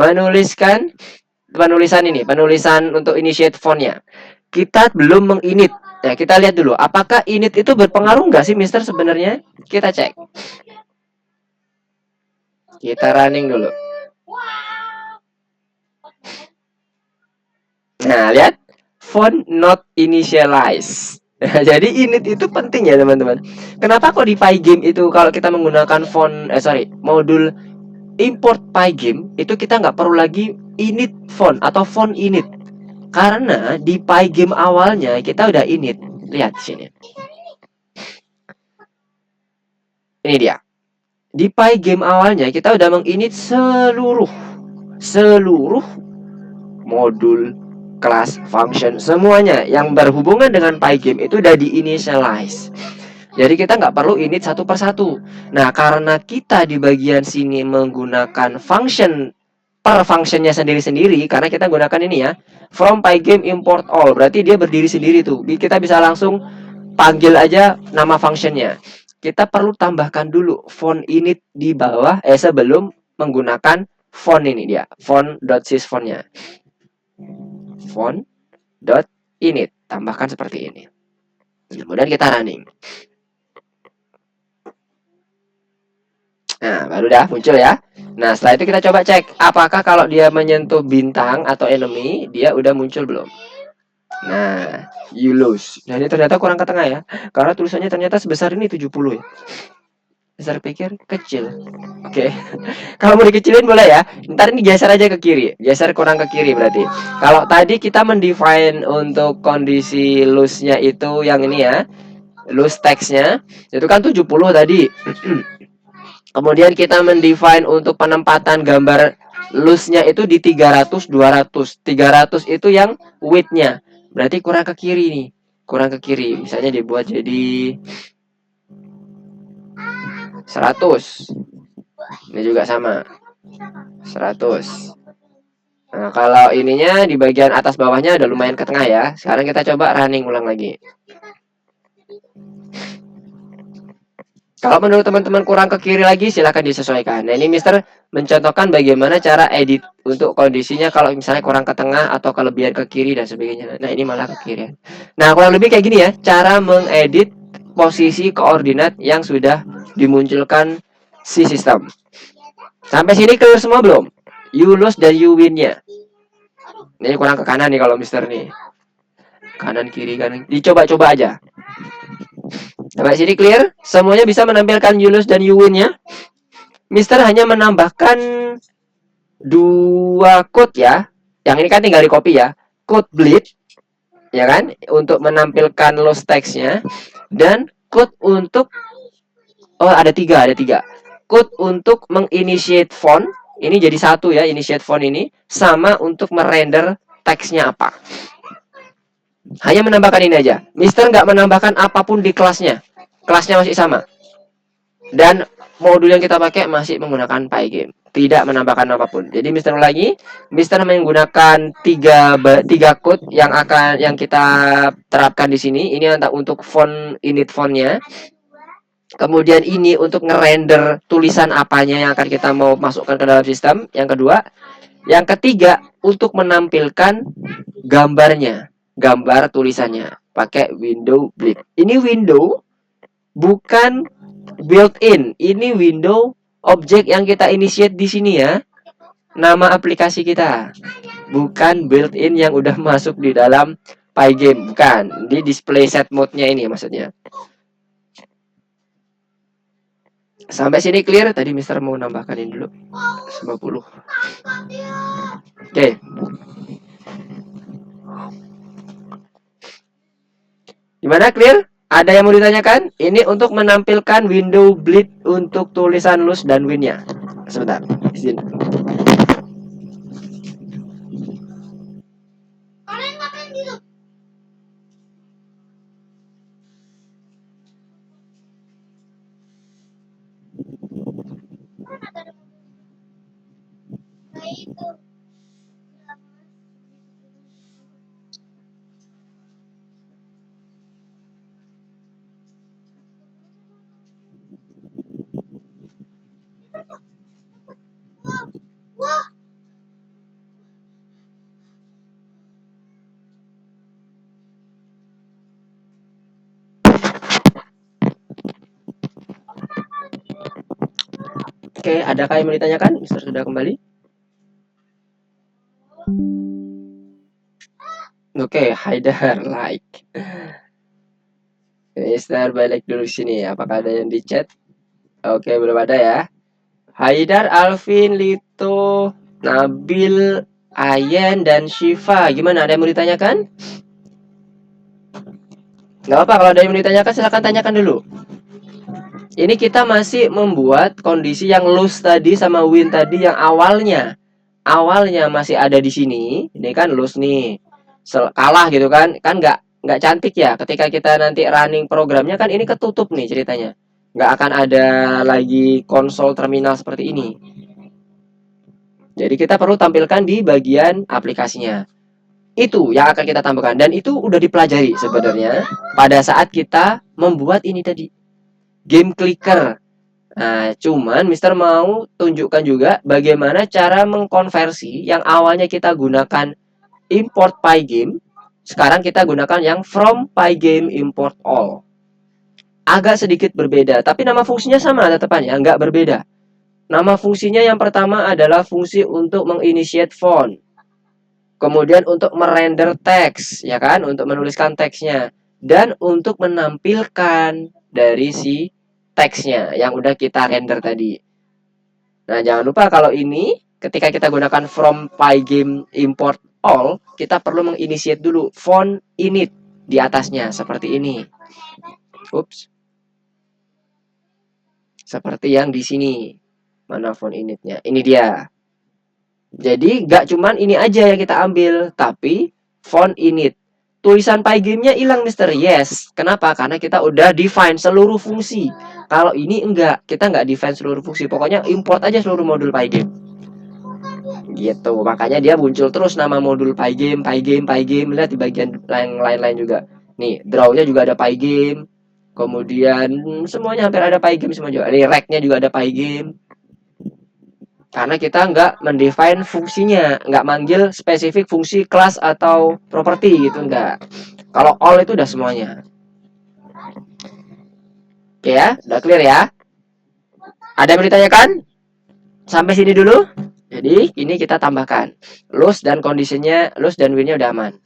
[SPEAKER 1] penulisan untuk initiate fontnya. Kita belum menginit. Ya, kita lihat dulu, apakah init itu berpengaruh nggak sih Mister sebenarnya? Kita cek. Kita running dulu. Nah, lihat, font not initialize. Jadi init itu penting ya teman-teman. Kenapa kok di Pygame itu kalau kita menggunakan modul import Pygame itu kita nggak perlu lagi init font atau font init. Karena di Pygame awalnya kita udah init. Lihat sini. Ini dia. Di Pygame awalnya kita udah menginit seluruh modul, kelas, function, semuanya yang berhubungan dengan Pygame itu udah di-initialize. Jadi kita nggak perlu init satu persatu. Nah, karena kita di bagian sini menggunakan function per functionnya sendiri-sendiri, karena kita gunakan ini ya, from Pygame import all, berarti dia berdiri sendiri tuh. Kita bisa langsung panggil aja nama functionnya. Kita perlu tambahkan dulu font init di bawah, sebelum menggunakan font ini dia, font.sysfontnya. Font.init, tambahkan seperti ini. Kemudian kita running. Nah, baru dah muncul ya. Nah, setelah itu kita coba cek apakah kalau dia menyentuh bintang atau enemy, dia udah muncul belum. Nah, you lose. Nah, ini ternyata kurang ke tengah ya. Karena tulisannya ternyata sebesar ini 70 ya. Besar pikir kecil. Oke. Kalau mau dikecilin boleh ya. Ntar ini geser aja ke kiri. Geser kurang ke kiri berarti. Kalau tadi kita mendefine untuk kondisi loose-nya itu yang ini ya. Loose text-nya itu kan 70 tadi. Kemudian kita mendefine untuk penempatan gambar loose-nya itu di 300 200. 300 itu yang width-nya. Berarti kurang ke kiri nih. Kurang ke kiri. Misalnya dibuat jadi 100. Ini juga sama. 100. Nah, kalau ininya di bagian atas bawahnya udah lumayan ke tengah ya. Sekarang kita coba running ulang lagi. Kalau menurut teman-teman kurang ke kiri lagi, silahkan disesuaikan. Nah, ini Mister mencontohkan bagaimana cara edit untuk kondisinya kalau misalnya kurang ke tengah atau kelebihan ke kiri dan sebagainya. Nah, ini malah ke kiri. Nah, kurang lebih kayak gini ya, cara mengedit posisi koordinat yang sudah dimunculkan si sistem. Sampai sini clear semua belum? You lose dan you win-nya. Ini kurang ke kanan nih kalau Mister nih. Kanan kiri kanan. Dicoba-coba aja. Sampai sini clear? Semuanya bisa menampilkan you lose dan you win-nya. Mister hanya menambahkan 2 code ya. Yang ini kan tinggal di copy ya. Code bleed, ya kan? Untuk menampilkan lost text-nya. Dan code untuk, ada 3. Code untuk menginitiate font. Ini jadi 1 ya, initiate font ini. Sama untuk merender text-nya apa. Hanya menambahkan ini aja. Mister nggak menambahkan apapun di kelasnya. Kelasnya masih sama. Dan modul yang kita pakai masih menggunakan Pygame. Tidak menambahkan apapun. Jadi Mister ulangi, Mister menggunakan 3 code yang kita terapkan di sini. Ini untuk font init fontnya. Kemudian ini untuk ngerender tulisan apanya yang akan kita mau masukkan ke dalam sistem. Yang kedua, yang ketiga untuk menampilkan gambarnya, gambar tulisannya pakai window bleed. Ini window bukan built-in, ini window objek yang kita initiate di sini ya. Nama aplikasi kita, bukan built-in yang udah masuk di dalam Pygame, bukan. Di display set mode-nya ini maksudnya. Sampai sini clear? Tadi Mister mau nambahkan ini dulu 90. Oke. Gimana clear? Ada yang mau ditanyakan? Ini untuk menampilkan window bleed untuk tulisan loose dan win-nya. Sebentar, izin. Oke, adakah yang mau ditanyakan? Mister sudah kembali. Oke, Haidar like. Mister balik dulu sini. Apakah ada yang di chat? Oke, belum ada ya. Haidar, Alvin, Lito, Nabil, Ayen dan Shiva. Gimana? Ada yang mau ditanyakan? Nggak apa-apa, kalau ada yang mau ditanyakan silahkan tanyakan dulu. Ini kita masih membuat kondisi yang lose tadi sama win tadi yang awalnya masih ada di sini. Ini kan lose nih, kalah gitu kan? Kan nggak cantik ya. Ketika kita nanti running programnya kan ini ketutup nih ceritanya. Nggak akan ada lagi konsol terminal seperti ini. Jadi kita perlu tampilkan di bagian aplikasinya. Itu yang akan kita tambahkan dan itu udah dipelajari sebenarnya pada saat kita membuat ini tadi, game clicker. Nah, cuman Mister mau tunjukkan juga bagaimana cara mengkonversi yang awalnya kita gunakan import pygame, sekarang kita gunakan yang from pygame import all. Agak sedikit berbeda, tapi nama fungsinya sama tetepannya, nggak berbeda. Nama fungsinya yang pertama adalah fungsi untuk menginitiate font. Kemudian untuk merender teks, ya kan, untuk menuliskan teksnya dan untuk menampilkan dari si teksnya yang udah kita render tadi. Nah, jangan lupa kalau ini ketika kita gunakan from pygame import all, kita perlu menginitiate dulu font init di atasnya seperti ini. Ups. Seperti yang di sini. Mana font initnya? Ini dia. Jadi nggak cuman ini aja yang kita ambil, tapi font init. Tulisan pygame-nya hilang, Mister. Yes. Kenapa? Karena kita udah define seluruh fungsi. Kalau ini enggak, kita nggak define seluruh fungsi. Pokoknya import aja seluruh modul pygame. Gitu. Makanya dia muncul terus nama modul pygame, pygame, pygame. Lihat di bagian yang lain-lain juga. Nih, draw-nya juga ada pygame. Kemudian semuanya hampir ada pygame semua juga. Nih, rack-nya juga ada pygame. Karena kita nggak mendefine fungsinya, nggak manggil spesifik fungsi kelas atau properti gitu, nggak. Kalau all itu udah semuanya. Oke ya, udah clear ya. Ada yang mau ditanyakan? Sampai sini dulu. Jadi ini kita tambahkan loss dan kondisinya, loss dan winnya udah aman.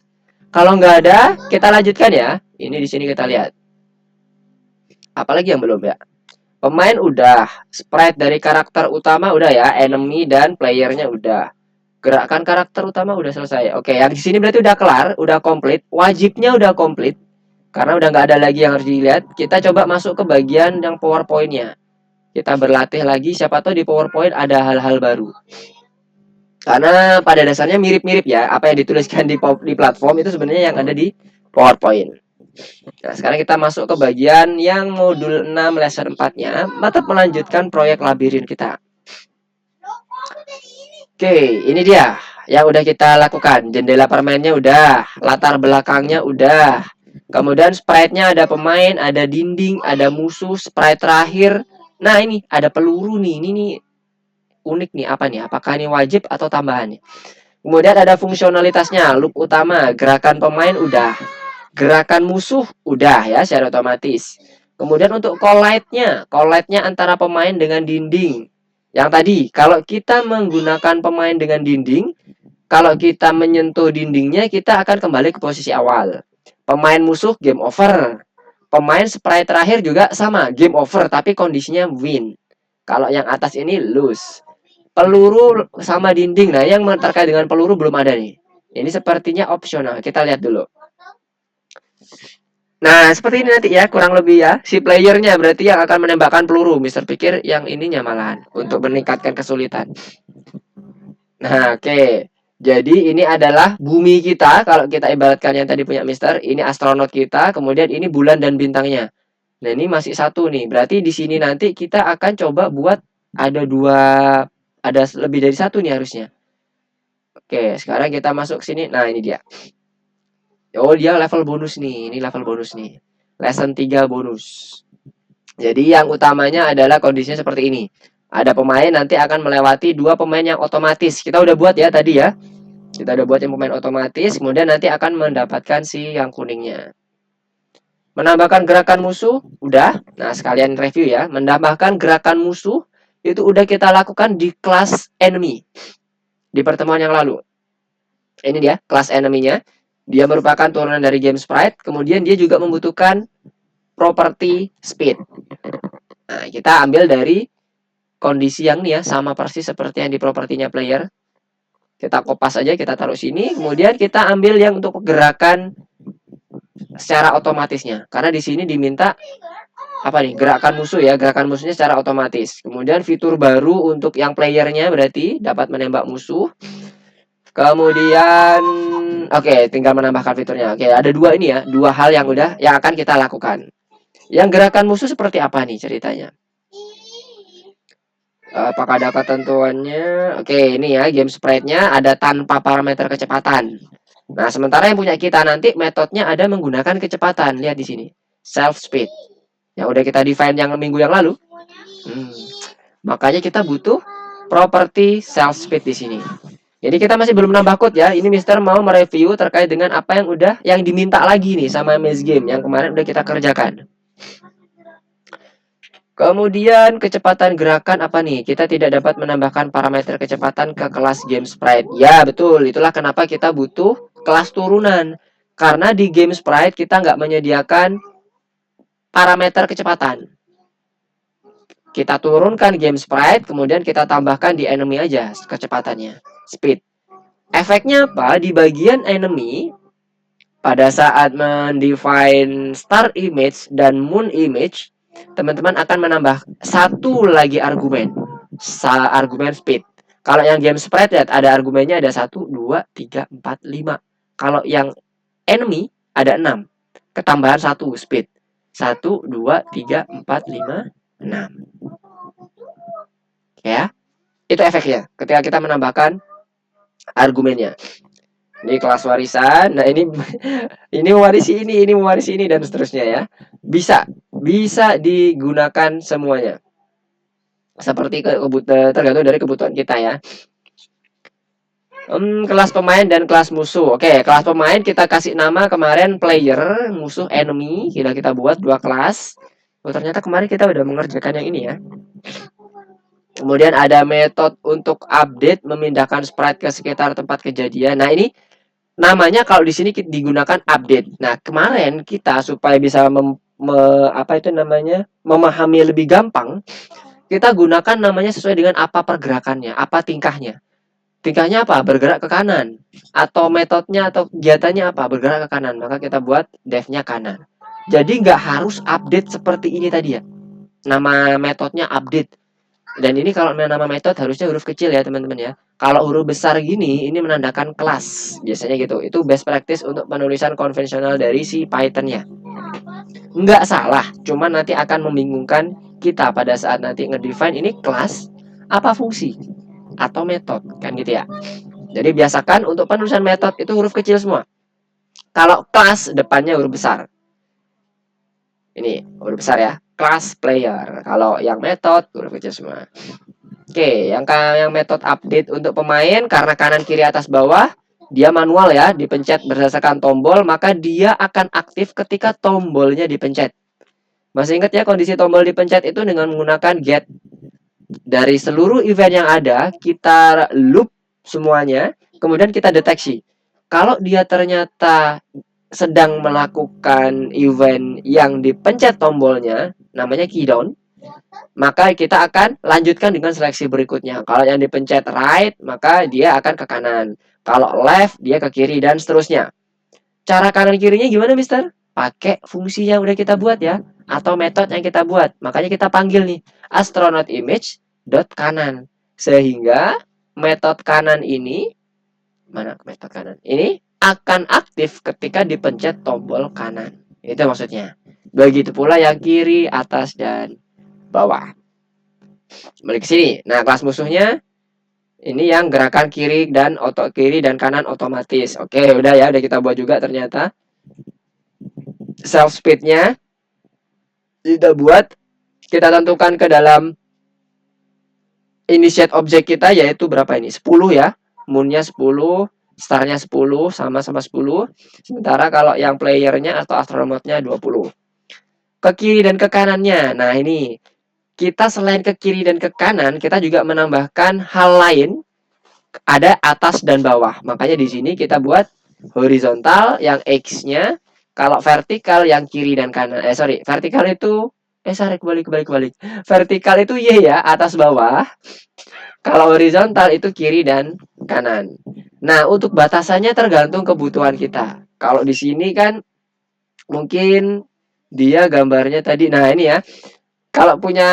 [SPEAKER 1] Kalau nggak ada, kita lanjutkan ya. Ini di sini kita lihat. Apalagi yang belum ya? Pemain udah, sprite dari karakter utama udah ya, enemy dan playernya udah. Gerakan karakter utama udah selesai. Oke, yang di sini berarti udah kelar, udah komplit. Wajibnya udah komplit. Karena udah nggak ada lagi yang harus dilihat. Kita coba masuk ke bagian yang PowerPoint-nya. Kita berlatih lagi, siapa tahu di PowerPoint ada hal-hal baru. Karena pada dasarnya mirip-mirip ya, apa yang dituliskan di platform itu sebenarnya yang ada di PowerPoint. Nah, sekarang kita masuk ke bagian yang modul 6 lesson 4-nya, tetap melanjutkan proyek labirin kita. Oke, ini dia yang udah kita lakukan. Jendela permainnya udah, latar belakangnya udah. Kemudian sprite-nya ada pemain, ada dinding, ada musuh, sprite terakhir. Nah, ini ada peluru nih. Ini nih unik nih, apa nih? Apakah ini wajib atau tambahan nih? Kemudian ada fungsionalitasnya, loop utama, gerakan pemain udah. Gerakan musuh udah ya secara otomatis. Kemudian untuk collide-nya antara pemain dengan dinding. Yang tadi, kalau kita menggunakan pemain dengan dinding, kalau kita menyentuh dindingnya, kita akan kembali ke posisi awal. Pemain musuh game over. Pemain sprite terakhir juga sama, game over, tapi kondisinya win. Kalau yang atas ini lose. Peluru sama dinding. Nah, yang terkait dengan peluru belum ada nih. Ini sepertinya opsional. Kita lihat dulu. Nah, seperti ini nanti ya, kurang lebih ya. Si playernya berarti yang akan menembakkan peluru. Mister pikir yang ininya malahan untuk meningkatkan kesulitan. Nah, oke. Jadi ini adalah bumi kita. Kalau kita ibaratkan yang tadi punya Mister, ini astronot kita. Kemudian ini bulan dan bintangnya. Nah, ini masih satu nih. Berarti di sini nanti kita akan coba buat ada dua, ada lebih dari satu nih harusnya. Oke, sekarang kita masuk sini. Nah, ini dia. Oh, dia level bonus nih. Ini level bonus nih. Lesson 3 bonus. Jadi yang utamanya adalah kondisinya seperti ini. Ada pemain nanti akan melewati dua pemain yang otomatis. Kita udah buat ya tadi ya. Kita udah buat yang pemain otomatis. Kemudian nanti akan mendapatkan si yang kuningnya. Menambahkan gerakan musuh, udah. Nah, sekalian review ya. Menambahkan gerakan musuh, itu udah kita lakukan di kelas enemy. Di pertemuan yang lalu. Ini dia, kelas enemy-nya. Dia merupakan turunan dari game sprite. Kemudian dia juga membutuhkan property speed. Nah, kita ambil dari kondisi yang nih ya, sama persis seperti yang di propertinya player. Kita kopas aja, kita taruh sini. Kemudian kita ambil yang untuk gerakan secara otomatisnya. Karena di sini diminta apa nih? Gerakan musuh ya, gerakan musuhnya secara otomatis. Kemudian fitur baru untuk yang playernya berarti dapat menembak musuh. Kemudian oke, tinggal menambahkan fiturnya. Oke, ada dua ini ya, dua hal yang akan kita lakukan. Yang gerakan musuh seperti apa nih ceritanya? Apakah ada ketentuannya? Oke, ini ya game sprite-nya ada tanpa parameter kecepatan. Nah, sementara yang punya kita nanti metodenya ada menggunakan kecepatan. Lihat di sini. Self speed. Yang udah kita define yang minggu yang lalu. Makanya kita butuh property self speed di sini. Jadi kita masih belum nambah code ya. Ini Mister mau mereview terkait dengan apa yang diminta lagi nih sama Maze Game yang kemarin udah kita kerjakan. Kemudian kecepatan gerakan apa nih? Kita tidak dapat menambahkan parameter kecepatan ke kelas game sprite. Ya betul, itulah kenapa kita butuh kelas turunan. Karena di game sprite kita nggak menyediakan parameter kecepatan. Kita turunkan game sprite, kemudian kita tambahkan di enemy aja kecepatannya, speed. Efeknya apa? Di bagian enemy, pada saat mendefine star image dan moon image, teman-teman akan menambah satu lagi argumen, argumen speed. Kalau yang game sprite ada argumennya ada 1, 2, 3, 4, 5. Kalau yang enemy ada 6. Ketambahan 1 speed. 1, 2, 3, 4, 5, 6. Ya. Itu efeknya ketika kita menambahkan argumennya. Ini kelas warisan. Nah, ini mewarisi ini dan seterusnya ya. Bisa digunakan semuanya. Seperti tergantung dari kebutuhan kita ya. Kelas pemain dan kelas musuh. Oke, kelas pemain kita kasih nama kemarin player, musuh enemy. Kita buat dua kelas. Oh, ternyata kemarin kita udah mengerjakan yang ini ya. Kemudian ada metode untuk update, memindahkan sprite ke sekitar tempat kejadian. Nah, ini namanya kalau di sini digunakan update. Nah, kemarin kita supaya bisa memahami lebih gampang, kita gunakan namanya sesuai dengan apa pergerakannya, apa tingkahnya. Tingkahnya apa? Bergerak ke kanan. Atau metodenya atau kegiatannya apa? Bergerak ke kanan. Maka kita buat dev-nya kanan. Jadi nggak harus update seperti ini tadi ya. Nama metodenya update. Dan ini kalau nama metode harusnya huruf kecil ya teman-teman ya. Kalau huruf besar gini, ini menandakan kelas. Biasanya gitu. Itu best practice untuk penulisan konvensional dari si Python-nya. Nggak salah, cuman nanti akan membingungkan kita pada saat nanti ngedefine ini kelas, apa fungsi, atau metode, kan gitu ya. Jadi biasakan untuk penulisan metode itu huruf kecil semua. Kalau kelas, depannya huruf besar. Ini huruf besar ya. Class player. Kalau yang metode huruf kecil semua. Oke, yang metode update untuk pemain karena kanan kiri atas bawah dia manual ya, dipencet berdasarkan tombol, maka dia akan aktif ketika tombolnya dipencet. Masih ingat ya kondisi tombol dipencet itu dengan menggunakan get. Dari seluruh event yang ada, kita loop semuanya, kemudian kita deteksi. Kalau dia ternyata sedang melakukan event yang dipencet tombolnya, namanya key down, maka kita akan lanjutkan dengan seleksi berikutnya. Kalau yang dipencet right, maka dia akan ke kanan. Kalau left, dia ke kiri, dan seterusnya. Cara kanan kirinya gimana, Mister? Pakai fungsi yang udah kita buat ya, atau metode yang kita buat. Makanya kita panggil nih, astronaut image dot kanan. Sehingga metode kanan ini, mana metode kanan? Ini akan aktif ketika dipencet tombol kanan. Itu maksudnya. Begitu pula yang kiri, atas, dan bawah. Balik ke sini. Nah, kelas musuhnya ini yang gerakan kiri dan kiri dan kanan otomatis. Oke, udah ya, udah kita buat juga ternyata. Self speed-nya kita buat, kita tentukan ke dalam initiate object kita yaitu berapa ini? 10 ya. Moon-nya 10, star-nya 10, sama-sama 10. Sementara kalau yang player-nya atau astronaut-nya 20. Ke kiri dan ke kanannya. Nah, ini kita selain ke kiri dan ke kanan, kita juga menambahkan hal lain, ada atas dan bawah. Makanya di sini kita buat horizontal yang X-nya, kalau vertikal yang kiri dan kanan. Vertikal itu kebalik. Vertikal itu Y ya, atas bawah. Kalau horizontal itu kiri dan kanan. Nah, untuk batasannya tergantung kebutuhan kita. Kalau di sini kan mungkin dia gambarnya tadi. Nah, ini ya. Kalau punya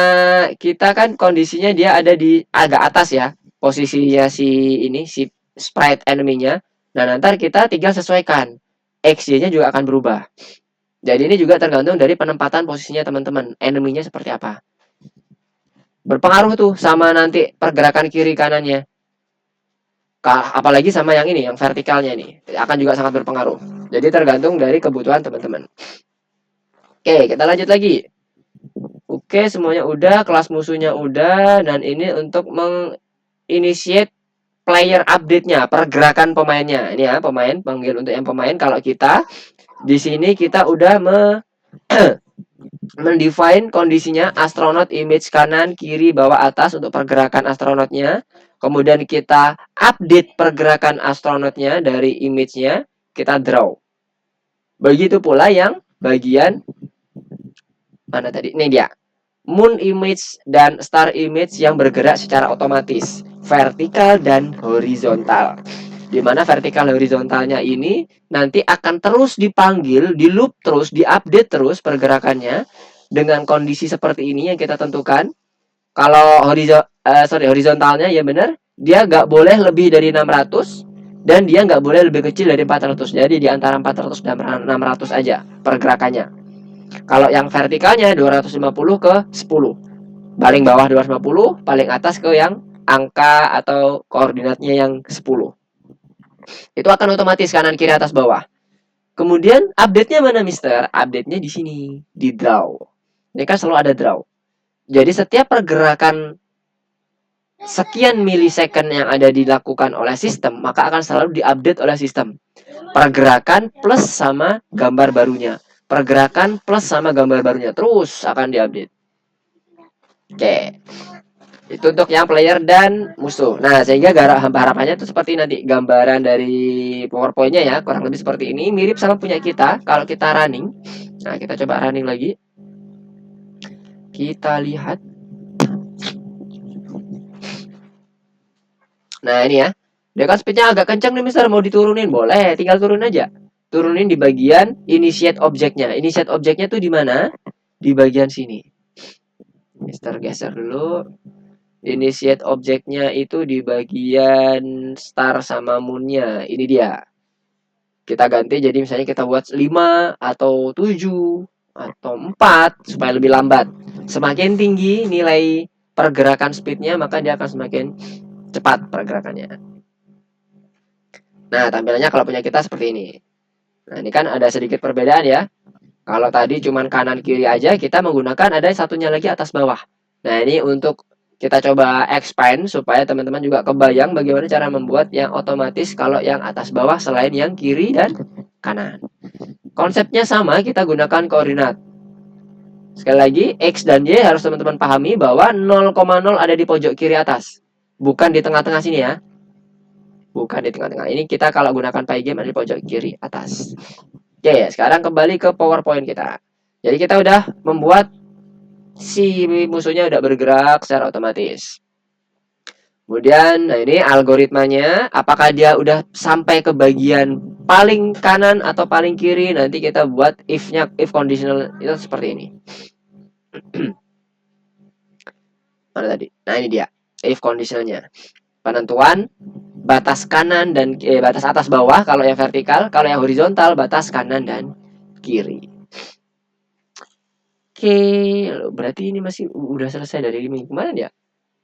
[SPEAKER 1] kita kan kondisinya dia ada di agak atas ya. Posisinya si sprite enemy-nya. Nah, nanti kita tinggal sesuaikan. XY-nya juga akan berubah. Jadi ini juga tergantung dari penempatan posisinya teman-teman. Enemy-nya seperti apa. Berpengaruh tuh sama nanti pergerakan kiri kanannya. Apalagi sama yang ini, yang vertikalnya ini. Akan juga sangat berpengaruh. Jadi tergantung dari kebutuhan teman-teman. Oke, kita lanjut lagi. Oke, semuanya udah, kelas musuhnya udah, dan ini untuk menginitiate player update-nya, pergerakan pemainnya. Ini ya, pemain, panggil untuk yang pemain. Kalau kita di sini kita udah mendefine kondisinya astronot image kanan, kiri, bawah, atas untuk pergerakan astronotnya. Kemudian kita update pergerakan astronotnya dari image-nya, kita draw. Begitu pula yang bagian mana tadi? Ini dia. Moon image dan star image yang bergerak secara otomatis, vertikal dan horizontal. Di mana vertikal horizontalnya ini nanti akan terus dipanggil, di loop terus, diupdate terus pergerakannya dengan kondisi seperti ini yang kita tentukan. Kalau horizontalnya ya benar, dia nggak boleh lebih dari 600 dan dia nggak boleh lebih kecil dari 400. Jadi di antara 400 dan 600 aja pergerakannya. Kalau yang vertikalnya 250 ke 10. Paling bawah 250, paling atas ke yang angka atau koordinatnya yang 10. Itu akan otomatis kanan kiri atas bawah. Kemudian update-nya mana, Mister? Update-nya di sini, di draw. Ini kan selalu ada draw. Jadi setiap pergerakan sekian milisecond yang ada dilakukan oleh sistem, maka akan selalu diupdate oleh sistem. Pergerakan plus sama gambar barunya. Pergerakan plus sama gambar barunya. Terus akan diupdate. Oke. Itu untuk yang player dan musuh. Nah, sehingga harapannya itu seperti nanti gambaran dari PowerPoint-nya ya, kurang lebih seperti ini, mirip sama punya kita kalau kita running. Nah, kita coba running lagi. Kita lihat. Nah, ini ya. Dia kan speednya agak kencang nih, Mister. Mau diturunin? Boleh, tinggal turun aja. Turunin di bagian initiate objeknya. Initiate objeknya tuh di mana? Di bagian sini. Mister geser dulu. Initiate objeknya itu di bagian star sama moon-nya. Ini dia. Kita ganti jadi misalnya kita buat 5 atau 7 atau 4 supaya lebih lambat. Semakin tinggi nilai pergerakan speednya, maka dia akan semakin cepat pergerakannya. Nah, tampilannya kalau punya kita seperti ini. Nah, ini kan ada sedikit perbedaan ya. Kalau tadi cuman kanan kiri aja, kita menggunakan ada satunya lagi atas bawah. Nah, ini untuk kita coba expand supaya teman-teman juga kebayang bagaimana cara membuat yang otomatis kalau yang atas bawah selain yang kiri dan kanan. Konsepnya sama, kita gunakan koordinat. Sekali lagi, X dan Y harus teman-teman pahami bahwa 0,0 ada di pojok kiri atas. Bukan di tengah-tengah sini ya. Bukan di tengah-tengah. Ini kita kalau gunakan Pygame ada di pojok kiri atas. Oke, sekarang kembali ke PowerPoint kita. Jadi kita udah membuat si musuhnya udah bergerak secara otomatis. Kemudian, nah ini algoritmanya, apakah dia udah sampai ke bagian paling kanan atau paling kiri, nanti kita buat if-nya, if conditional itu seperti ini. Mana tadi? Nah ini dia, if conditionalnya. Penentuan batas kanan dan batas atas bawah kalau yang vertikal, kalau yang horizontal batas kanan dan kiri. Oke, berarti ini masih udah selesai dari minggu kemarin ya?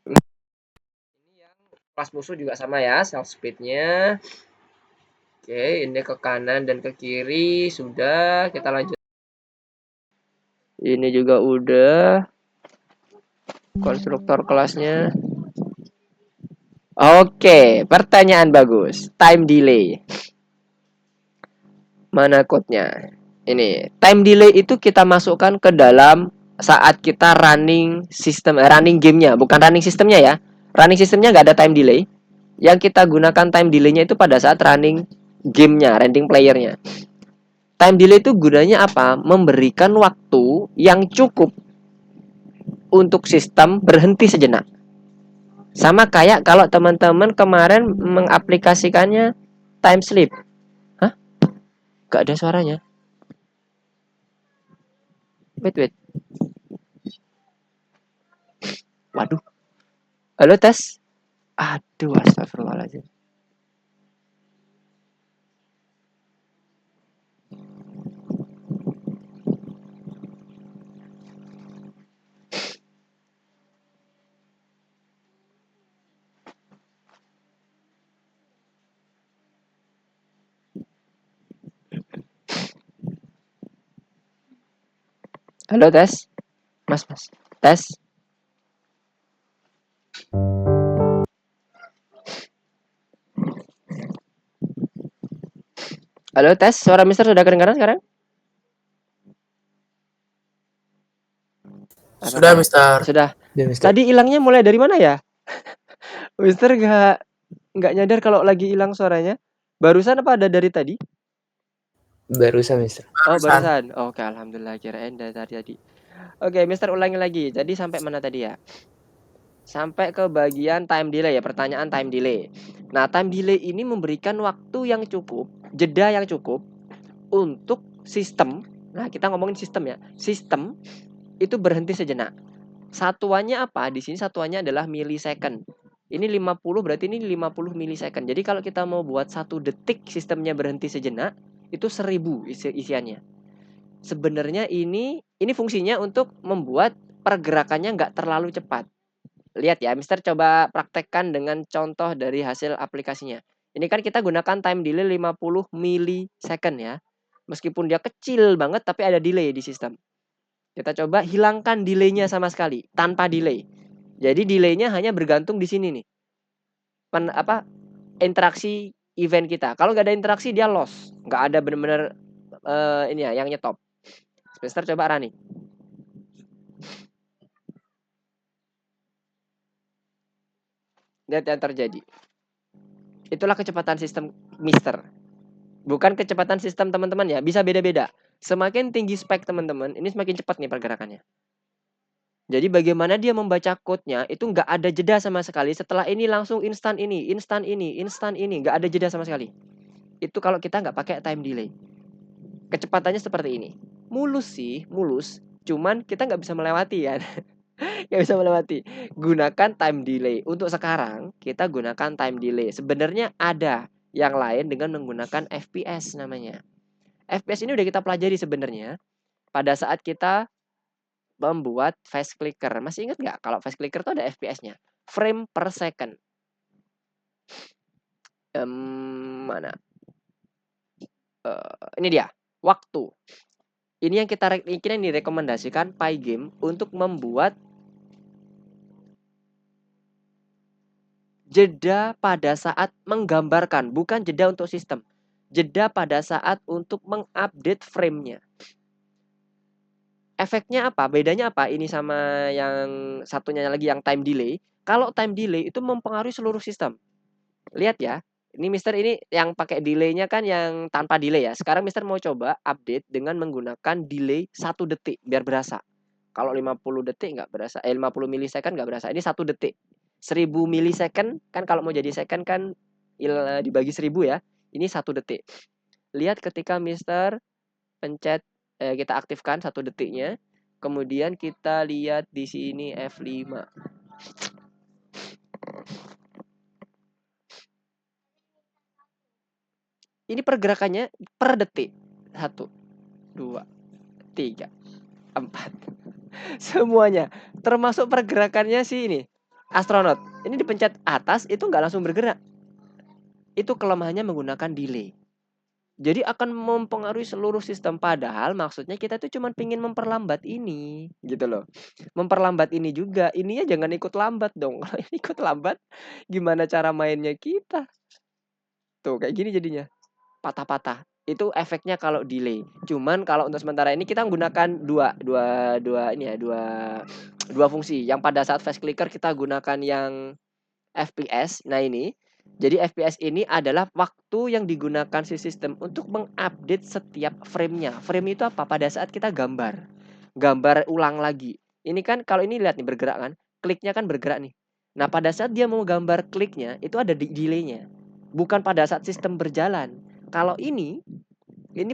[SPEAKER 1] Ini yang pas musuh juga sama ya, self speednya. Oke, ini ke kanan dan ke kiri sudah. Kita lanjut. Ini juga udah. Konstruktor kelasnya. Oke, pertanyaan bagus. Time delay. Mana code-nya? Ini, time delay itu kita masukkan ke dalam saat kita running sistem, running gamenya, bukan running sistemnya ya. Running sistemnya nggak ada time delay. Yang kita gunakan time delay-nya itu pada saat running gamenya, running playernya. Time delay itu gunanya apa? Memberikan waktu yang cukup untuk sistem berhenti sejenak. Sama kayak kalau teman-teman kemarin mengaplikasikannya time sleep. Hah? Gak ada suaranya. Wait, wait. Waduh. Halo, tes. Aduh, astagfirullahaladzim. Halo, tes. Mas, mas. Tes. Halo, tes. Suara Mister sudah kedengaran sekarang?
[SPEAKER 2] Sudah,
[SPEAKER 1] Apakah
[SPEAKER 2] Mister.
[SPEAKER 1] sudah?
[SPEAKER 2] Ya, Mister.
[SPEAKER 1] Tadi hilangnya mulai dari mana ya? Mister nggak nyadar kalau lagi hilang suaranya. Barusan apa ada dari tadi?
[SPEAKER 3] Barusan, Mister.
[SPEAKER 1] Oh,
[SPEAKER 2] Barusan.
[SPEAKER 1] barusan. Oke, alhamdulillah kirain dari tadi. Oke, Mister ulangi lagi. Jadi sampai mana tadi ya? Sampai ke bagian time delay ya, pertanyaan time delay. Nah, time delay ini memberikan waktu yang cukup, jeda yang cukup untuk sistem. Nah, kita ngomongin sistem ya. Sistem itu berhenti sejenak. Satuannya apa? Di sini satuannya adalah millisecond. Ini 50 berarti ini 50 millisecond. Jadi kalau kita mau buat 1 detik sistemnya berhenti sejenak, itu 1000 isiannya. Sebenarnya ini fungsinya untuk membuat pergerakannya nggak terlalu cepat. Lihat ya, Mister coba praktekkan dengan contoh dari hasil aplikasinya. Ini kan kita gunakan time delay 50 millisecond ya. Meskipun dia kecil banget tapi ada delay di sistem. Kita coba hilangkan delaynya sama sekali, tanpa delay. Jadi delaynya hanya bergantung di sini nih. Interaksi event kita. Kalau nggak ada interaksi dia loss, nggak ada benar-benar ini ya yang nyetop. Mister coba running. Lihat yang terjadi. Itulah kecepatan sistem Mister. Bukan kecepatan sistem teman-teman ya, bisa beda-beda. Semakin tinggi spek teman-teman, ini semakin cepat nih pergerakannya. Jadi bagaimana dia membaca code-nya itu nggak ada jeda sama sekali. Setelah ini langsung instan ini, instan ini, instan ini, nggak ada jeda sama sekali. Itu kalau kita nggak pakai time delay. Kecepatannya seperti ini. Mulus sih, mulus. Cuman kita nggak bisa melewati kan. Nggak bisa melewati. Gunakan time delay. Untuk sekarang kita gunakan time delay. Sebenarnya ada yang lain dengan menggunakan FPS namanya. FPS ini udah kita pelajari sebenarnya pada saat kita membuat face clicker. Masih ingat nggak kalau face clicker itu ada FPS-nya? Frame per second. Mana? Ini dia, waktu. Ini yang direkomendasikan Pygame untuk membuat jeda pada saat menggambarkan, bukan jeda untuk sistem. Jeda pada saat untuk mengupdate frame-nya. Efeknya apa? Bedanya apa? Ini sama yang satunya lagi yang time delay. Kalau time delay itu mempengaruhi seluruh sistem. Lihat ya. Ini Mister ini yang pakai delay-nya kan yang tanpa delay ya. Sekarang Mister mau coba update dengan menggunakan delay 1 detik biar berasa. Kalau 50 detik nggak berasa. 50 millisecond nggak berasa. Ini 1 detik. 1000 millisecond kan kalau mau jadi second kan dibagi 1000 ya. Ini 1 detik. Lihat ketika Mister pencet kita aktifkan 1 detiknya. Kemudian kita lihat di sini F5. Ini pergerakannya per detik. 1, 2, 3, 4. Semuanya. Termasuk pergerakannya sih ini. Astronot. Ini dipencet atas itu nggak langsung bergerak. Itu kelemahannya menggunakan delay. Jadi akan mempengaruhi seluruh sistem. Padahal maksudnya kita tuh cuma pingin memperlambat ini. Gitu loh. Memperlambat ini juga. Ininya jangan ikut lambat dong. Kalau ikut lambat gimana cara mainnya kita? Tuh kayak gini jadinya. Patah-patah. Itu efeknya kalau delay. Cuman kalau untuk sementara ini kita menggunakan dua fungsi. Yang pada saat face clicker kita gunakan yang FPS. Nah ini. Jadi FPS ini adalah waktu yang digunakan si sistem untuk mengupdate setiap frame-nya. Frame itu apa? Pada saat kita gambar ulang lagi. Ini kan kalau ini lihat nih bergerak kan. Kliknya kan bergerak nih. Nah, pada saat dia mau gambar kliknya, itu ada delay-nya. Bukan pada saat sistem berjalan. Kalau ini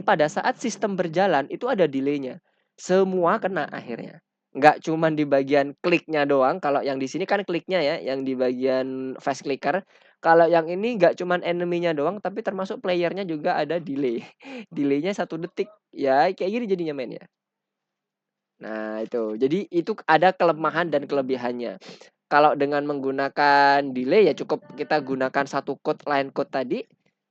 [SPEAKER 1] pada saat sistem berjalan itu ada delay-nya. Semua kena akhirnya. Nggak cuman di bagian kliknya doang. Kalau yang di sini kan kliknya ya, yang di bagian fast clicker. Kalau yang ini nggak cuman enemy-nya doang, tapi termasuk playernya juga ada delay. Delay-nya 1 detik. Ya, kayak gini jadinya mainnya. Nah, itu. Jadi itu ada kelemahan dan kelebihannya. Kalau dengan menggunakan delay ya cukup kita gunakan satu code line code tadi.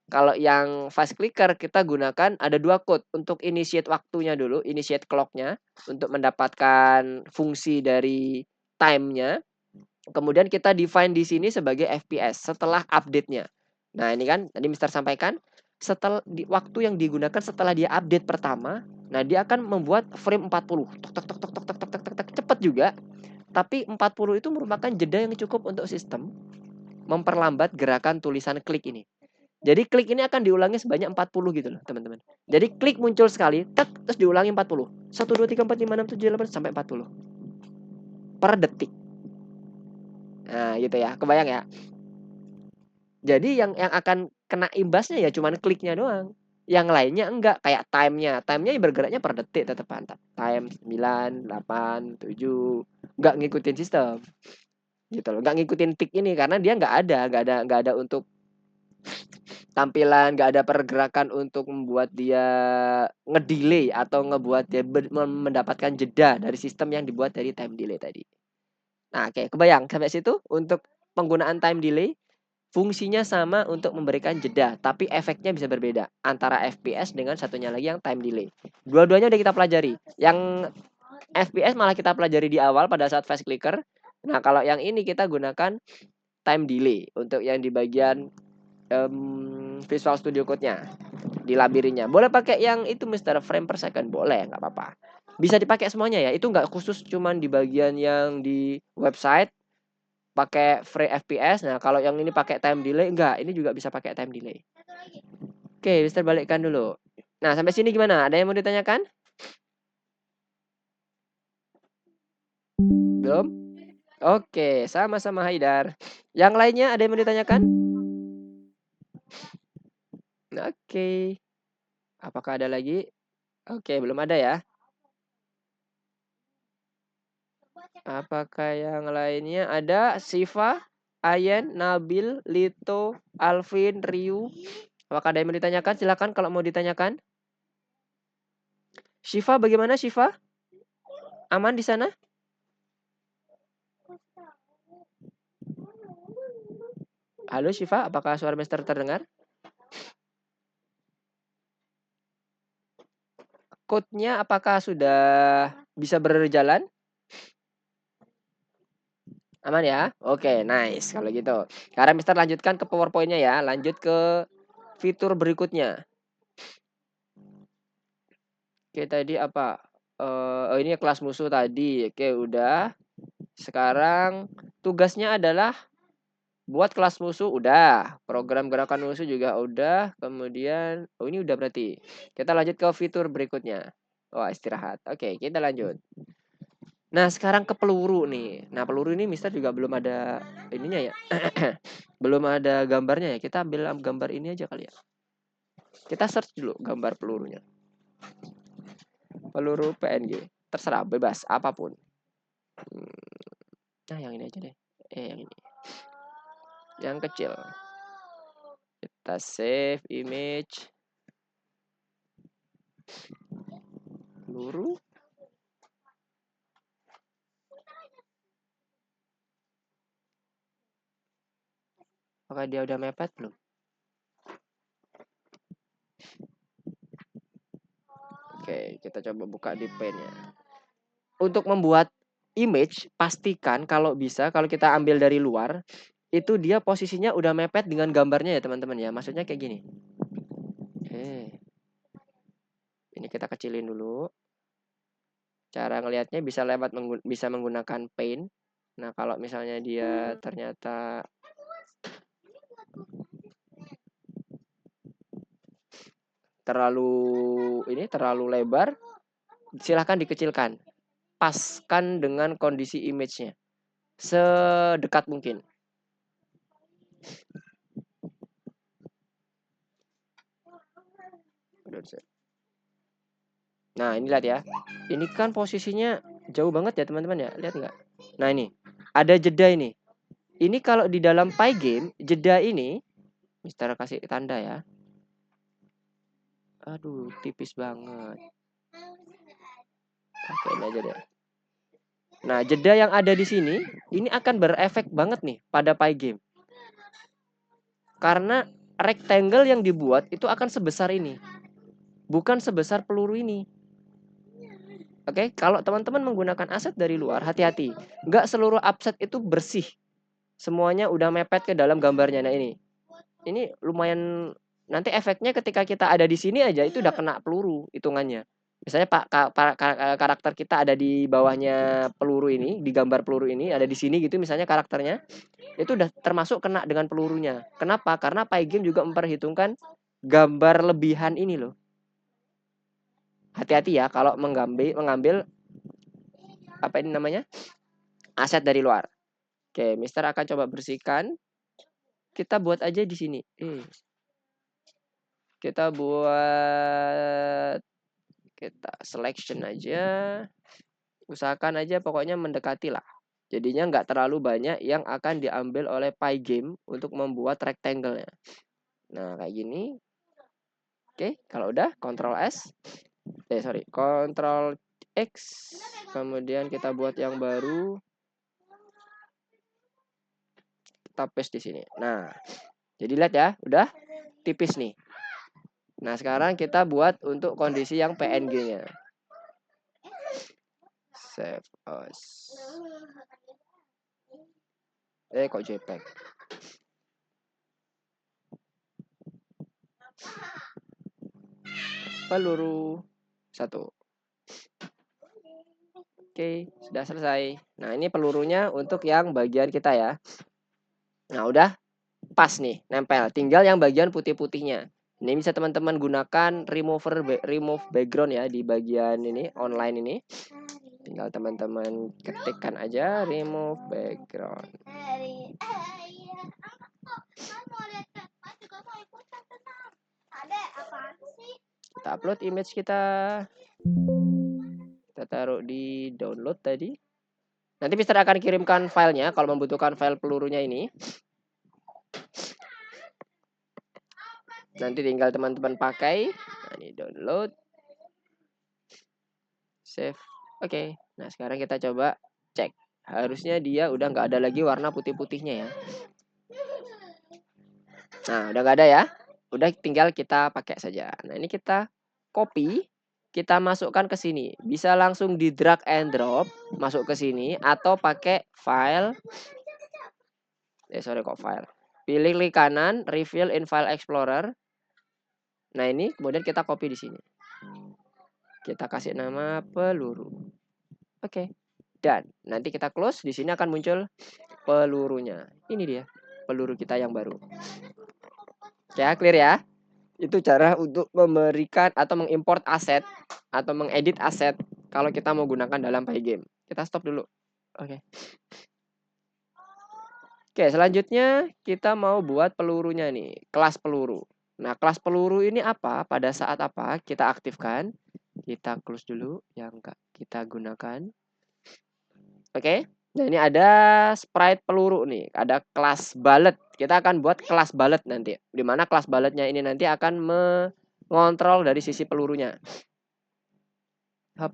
[SPEAKER 1] Kalau yang fast clicker kita gunakan ada 2 code untuk initiate waktunya dulu, initiate clock-nya untuk mendapatkan fungsi dari time-nya. Kemudian kita define di sini sebagai FPS setelah update-nya. Nah, ini kan tadi Mister sampaikan setelah waktu yang digunakan setelah dia update pertama, nah dia akan membuat frame 40. Tok tok tok tok tok tok tok tok tok, cepat juga. Tapi 40 itu merupakan jeda yang cukup untuk sistem memperlambat gerakan tulisan klik ini. Jadi klik ini akan diulangi sebanyak 40 gitu loh, teman-teman. Jadi klik muncul sekali, tek, terus diulangi 40. 1 2 3 4 5 6 7 8 sampai 40 per detik. Nah, gitu ya. Kebayang ya? Jadi yang akan kena imbasnya ya cuman kliknya doang. Yang lainnya enggak, kayak time-nya. Time-nya bergeraknya per detik tetepan. Time 9, 8, 7. Enggak ngikutin sistem. Gitu loh. Enggak ngikutin tick ini karena dia enggak ada untuk tampilan, enggak ada pergerakan untuk membuat dia ngedelay atau ngebuat dia mendapatkan jeda dari sistem yang dibuat dari time delay tadi. Nah, oke, kebayang sampai situ untuk penggunaan time delay. Fungsinya sama untuk memberikan jeda, tapi efeknya bisa berbeda antara FPS dengan satunya lagi yang time delay. Dua-duanya udah kita pelajari. Yang FPS malah kita pelajari di awal pada saat fast clicker. Nah, kalau yang ini kita gunakan time delay untuk yang di bagian Visual Studio Code-nya di labirinnya. Boleh pakai yang itu Mister frame per second, boleh, nggak apa-apa. Bisa dipakai semuanya ya. Itu nggak khusus cuman di bagian yang di website pakai frame FPS. Nah, kalau yang ini pakai time delay enggak, ini juga bisa pakai time delay. Oke, Mister balikkan dulu. Nah, sampai sini gimana? Ada yang mau ditanyakan? Belum? Oke, sama-sama Haidar. Yang lainnya ada yang mau ditanyakan? Oke. Apakah ada lagi? Oke, belum ada ya. Apakah yang lainnya ada? Siva, Ayen, Nabil, Lito, Alvin, Ryu. Apakah ada yang mau ditanyakan? Silakan kalau mau ditanyakan. Siva bagaimana Siva? Aman di sana? Halo Siva, apakah suara Mister terdengar? Code-nya apakah sudah bisa berjalan? Aman ya? Oke, nice kalau gitu. Sekarang Mister lanjutkan ke PowerPoint-nya ya. Lanjut ke fitur berikutnya. Oke, tadi apa? Oh ini kelas musuh tadi. Oke, udah. Sekarang tugasnya adalah buat kelas musuh udah. Program gerakan musuh juga udah. Kemudian, oh ini udah berarti. Kita lanjut ke fitur berikutnya. Wah, istirahat. Oke, kita lanjut. Nah, sekarang ke peluru nih. Nah, peluru ini Mister juga belum ada ininya ya. Belum ada gambarnya ya. Kita ambil gambar ini aja kali ya. Kita search dulu gambar pelurunya. Peluru PNG. Terserah, bebas, apapun. Nah, yang ini aja deh. Yang ini. Yang kecil. Kita save image. Peluru. Apakah dia udah mepet belum? Oke, kita coba buka di pen-nya. Untuk membuat image, pastikan kalau bisa, kalau kita ambil dari luar, itu dia posisinya udah mepet dengan gambarnya ya teman-teman ya. Maksudnya kayak gini. Oke. Ini kita kecilin dulu. Cara ngelihatnya bisa bisa menggunakan paint. Nah, kalau misalnya dia ternyata terlalu lebar, silahkan dikecilkan. Paskan dengan kondisi image-nya. sedekat mungkin. Nah, ini lihat ya. Ini kan posisinya jauh banget ya, teman-teman ya. Lihat nggak? Nah, ini. Ada jeda ini. Ini kalau di dalam Pygame, jeda ini Mister kasih tanda ya. Aduh, tipis banget. Oke, ini aja deh. Nah, jeda yang ada di sini ini akan berefek banget nih pada Pygame. Karena rectangle yang dibuat itu akan sebesar ini. Bukan sebesar peluru ini. Oke, kalau teman-teman menggunakan aset dari luar, hati-hati. Nggak seluruh offset itu bersih. Semuanya udah mepet ke dalam gambarnya. Nah, ini lumayan, nanti efeknya ketika kita ada di sini aja itu udah kena peluru hitungannya. Misalnya karakter kita ada di bawahnya peluru ini, di gambar peluru ini ada di sini gitu misalnya karakternya, itu udah termasuk kena dengan pelurunya. Kenapa? Karena Pygame juga memperhitungkan gambar lebihan ini loh. Hati-hati ya kalau mengambil apa ini namanya? Aset dari luar. Oke, Mister akan coba bersihkan. Kita buat aja di sini. Kita selection aja. Usahakan aja pokoknya mendekati lah. Jadinya nggak terlalu banyak yang akan diambil oleh Pygame untuk membuat rectangle-nya. Nah, kayak gini. Oke, kalau udah Ctrl S. Ctrl X. Kemudian kita buat yang baru. Kita paste di sini. Nah, jadi lihat ya, udah tipis nih. Nah, sekarang kita buat untuk kondisi yang PNG-nya. Save as. Kok JPEG? Peluru 1. Oke, sudah selesai. Nah, ini pelurunya untuk yang bagian kita ya. Nah, udah pas nih, nempel. Tinggal yang bagian putih-putihnya. Ini bisa teman-teman gunakan remove background ya di bagian ini online ini. Tinggal teman-teman ketikkan aja remove background. Kita upload image kita. Kita taruh di download tadi. Nanti Mister akan kirimkan filenya kalau membutuhkan file pelurunya ini. Nanti tinggal teman-teman pakai. Nah, ini download. Save. Oke. Nah, sekarang kita coba cek. Harusnya dia udah nggak ada lagi warna putih-putihnya ya. Nah, udah nggak ada ya. Udah tinggal kita pakai saja. Nah, ini kita copy. Kita masukkan ke sini. Bisa langsung di drag and drop. Masuk ke sini. Atau pakai file. File. Pilih klik kanan. Reveal in file explorer. Nah, ini kemudian kita copy di sini. Kita kasih nama peluru. Oke. Dan nanti kita close. Di sini akan muncul pelurunya. Ini dia. Peluru kita yang baru. Ya, clear ya. Itu cara untuk memberikan atau mengimport aset atau mengedit aset kalau kita mau gunakan dalam Pygame. Kita stop dulu. Oke. Oke, selanjutnya kita mau buat pelurunya nih, kelas peluru. Nah, kelas peluru ini apa? Pada saat apa? Kita aktifkan. Kita close dulu yang enggak kita gunakan. Oke. Nah, ini ada sprite peluru nih, ada kelas bullet. Kita akan buat kelas bullet nanti. Di mana kelas bulletnya ini nanti akan mengontrol dari sisi pelurunya. Hop.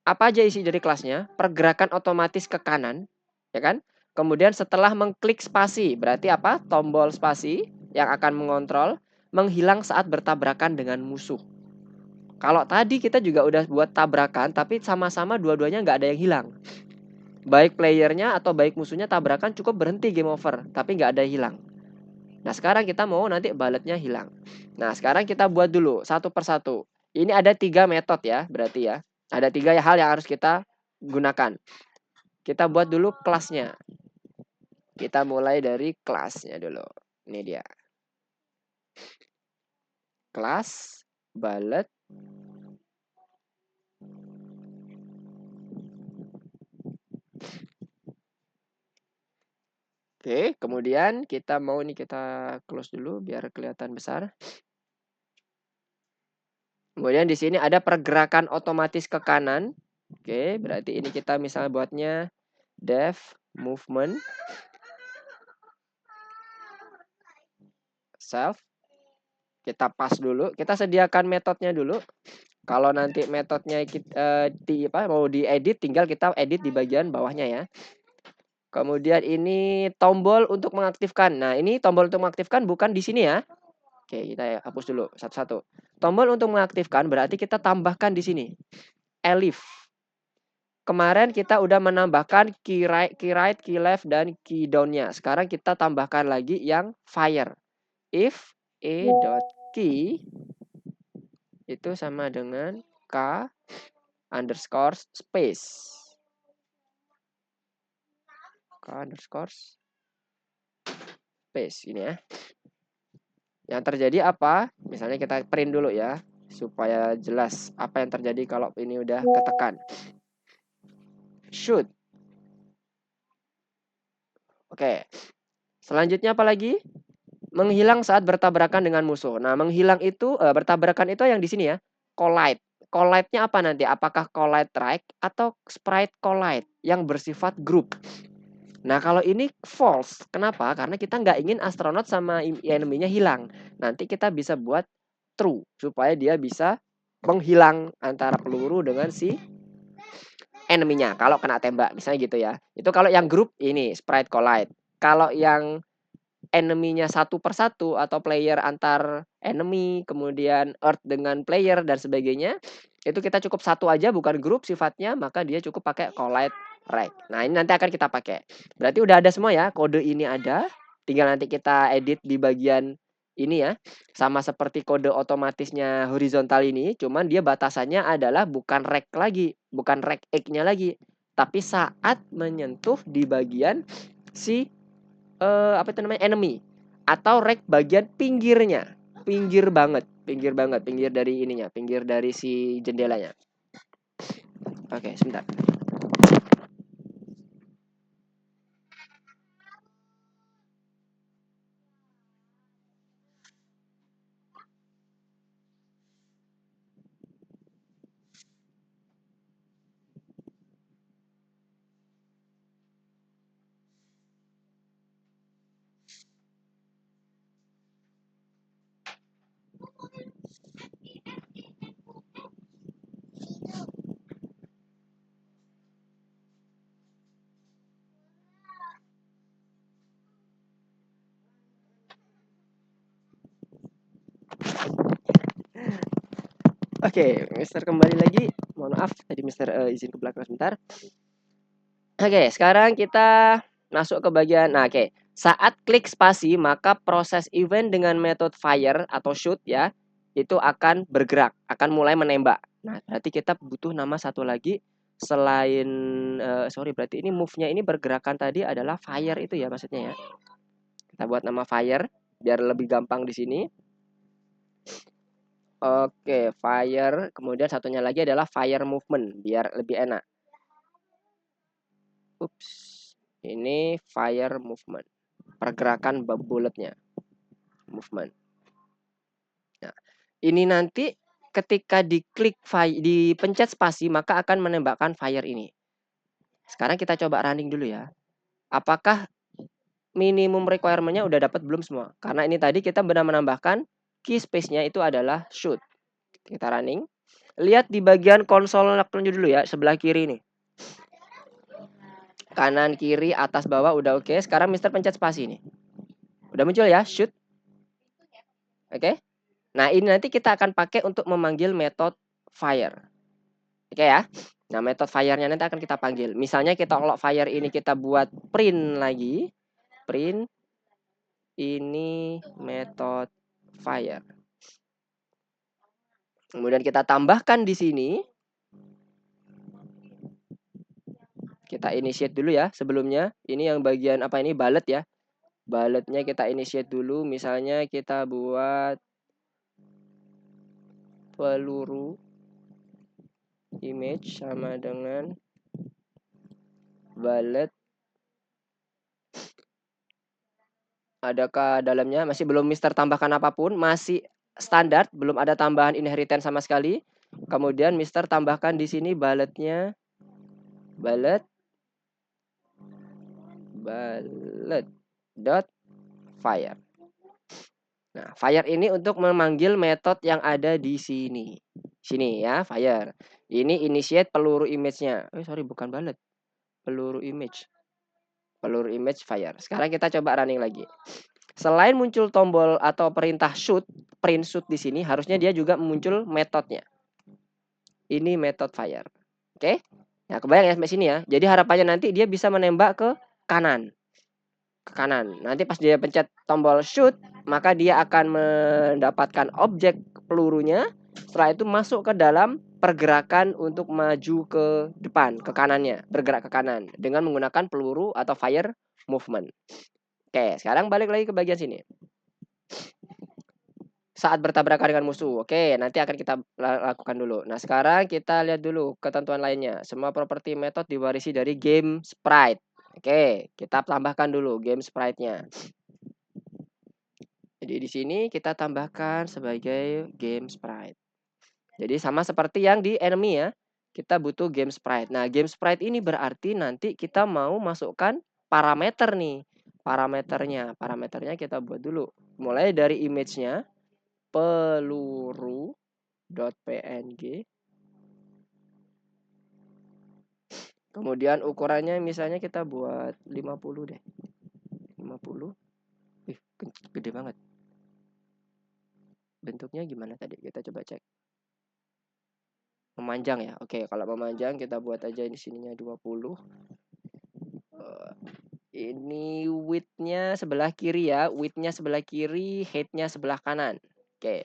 [SPEAKER 1] Apa aja isi dari kelasnya? Pergerakan otomatis ke kanan, ya kan? Kemudian setelah mengklik spasi, berarti apa? Tombol spasi yang akan mengontrol menghilang saat bertabrakan dengan musuh. Kalau tadi kita juga udah buat tabrakan, tapi sama-sama dua-duanya nggak ada yang hilang. Baik playernya atau baik musuhnya tabrakan cukup berhenti game over, tapi nggak ada yang hilang. Nah, sekarang kita mau nanti bulletnya hilang. Nah, sekarang kita buat dulu satu persatu. Ini ada 3 metode ya, berarti ya. Ada 3 hal yang harus kita gunakan. Kita buat dulu kelasnya. Kita mulai dari kelasnya dulu. Ini dia. Kelas bullet. Oke, kemudian kita mau ini kita close dulu biar kelihatan besar. Kemudian di sini ada pergerakan otomatis ke kanan. Oke, berarti ini kita misalnya buatnya dev movement self. Kita pas dulu, kita sediakan metodenya dulu. Kalau nanti metodenya mau diedit, tinggal kita edit di bagian bawahnya ya. Kemudian ini tombol untuk mengaktifkan. Nah, ini tombol untuk mengaktifkan bukan di sini ya. Oke, kita hapus dulu satu-satu. Tombol untuk mengaktifkan berarti kita tambahkan di sini. Elif. Kemarin kita udah menambahkan key right, key left, dan key down-nya. Sekarang kita tambahkan lagi yang fire. If a.key itu sama dengan k underscore space. K underscore space ini ya. Yang terjadi apa? Misalnya kita print dulu ya, supaya jelas apa yang terjadi kalau ini udah ketekan. Shoot. Oke. Selanjutnya apa lagi? Menghilang saat bertabrakan dengan musuh. Nah, menghilang itu bertabrakan itu yang di sini ya. Collide. Collide-nya apa nanti? Apakah collide right atau sprite collide yang bersifat grup? Nah, kalau ini false. Kenapa? Karena kita nggak ingin astronot sama enemy-nya hilang. Nanti kita bisa buat true supaya dia bisa menghilang antara peluru dengan si enemy-nya kalau kena tembak, misalnya gitu ya. Itu kalau yang grup ini sprite collide. Kalau yang enemy-nya satu per satu atau player antar enemy, kemudian earth dengan player dan sebagainya, itu kita cukup satu aja bukan grup sifatnya, maka dia cukup pakai collide rect. Nah, ini nanti akan kita pakai. Berarti udah ada semua ya, kode ini ada. Tinggal nanti kita edit di bagian ini ya. Sama seperti kode otomatisnya horizontal ini, cuman dia batasannya adalah bukan rect lagi, bukan rect X-nya lagi, tapi saat menyentuh di bagian si enemy atau rek bagian pinggirnya, pinggir banget, pinggir dari ininya, pinggir dari si jendelanya. Oke, sebentar. Oke, Mister kembali lagi. Mohon maaf, tadi Mister izin ke belakang sebentar. Oke, sekarang kita masuk ke bagian. Nah, oke. Saat klik spasi, maka proses event dengan metode fire atau shoot ya, itu akan bergerak, akan mulai menembak. Nah, berarti kita butuh nama satu lagi selain berarti ini move-nya ini bergerakan tadi adalah fire itu ya maksudnya ya. Kita buat nama fire biar lebih gampang di sini. Oke, fire. Kemudian satunya lagi adalah fire movement biar lebih enak. Ups. Ini fire movement. Pergerakan bulletnya. Movement. Nah, ini nanti ketika diklik dipencet spasi maka akan menembakkan fire ini. Sekarang kita coba running dulu ya. Apakah minimum requirement-nya udah dapat belum semua? Karena ini tadi kita benar menambahkan key space-nya itu adalah shoot. Kita running. Lihat di bagian konsol dulu ya, sebelah kiri nih. Kanan, kiri, atas, bawah udah oke. Sekarang Mister pencet spasi nih. Udah muncul ya, shoot. Oke. Nah, ini nanti kita akan pakai untuk memanggil metode fire. Oke ya. Nah, metode fire-nya nanti akan kita panggil. Misalnya kita kalau fire ini kita buat print lagi. Print ini metode fire. Kemudian kita tambahkan di sini. Kita initiate dulu ya sebelumnya. Ini yang bagian apa ini bullet ya. Bulletnya kita initiate dulu. Misalnya kita buat peluru image sama dengan bullet
[SPEAKER 2] Adakah dalamnya? Masih belum Mister tambahkan apapun, masih standar, belum ada tambahan inheritance sama sekali. Kemudian Mister tambahkan di sini bullet-nya. Bullet dot fire. Nah, fire ini untuk memanggil metode yang ada di sini. Sini ya, fire. Ini initiate peluru image-nya. Sorry, bukan bullet. Peluru image. Peluru image fire. Sekarang kita coba running lagi. Selain muncul tombol atau perintah shoot, print shoot di sini, harusnya dia juga muncul metodenya. Ini method fire. Oke? Nah, kebayang ya sampai sini ya. Jadi harapannya nanti dia bisa menembak ke kanan. Ke kanan. Nanti pas dia pencet tombol shoot, maka dia akan mendapatkan objek pelurunya. Setelah itu masuk ke dalam pergerakan untuk maju ke depan, ke kanannya, bergerak ke kanan dengan menggunakan peluru atau fire movement. Oke, sekarang balik lagi ke bagian sini. Saat bertabrakan dengan musuh. Oke, nanti akan kita lakukan dulu. Nah, sekarang kita lihat dulu ketentuan lainnya. Semua properti metode diwarisi dari game sprite. Oke, kita tambahkan dulu game sprite-nya. Jadi di sini kita tambahkan sebagai game sprite. Jadi sama seperti yang di enemy ya. Kita butuh game sprite. Nah, game sprite ini berarti nanti kita mau masukkan parameter nih. Parameternya kita buat dulu. Mulai dari image-nya peluru.png. Kemudian ukurannya misalnya kita buat 50 deh. 50. Gede banget. Bentuknya gimana tadi? Kita coba cek. Memanjang ya. Oke, kalau memanjang kita buat aja di sininya 20. Ini width-nya sebelah kiri ya. Width-nya sebelah kiri, height-nya sebelah kanan. Oke.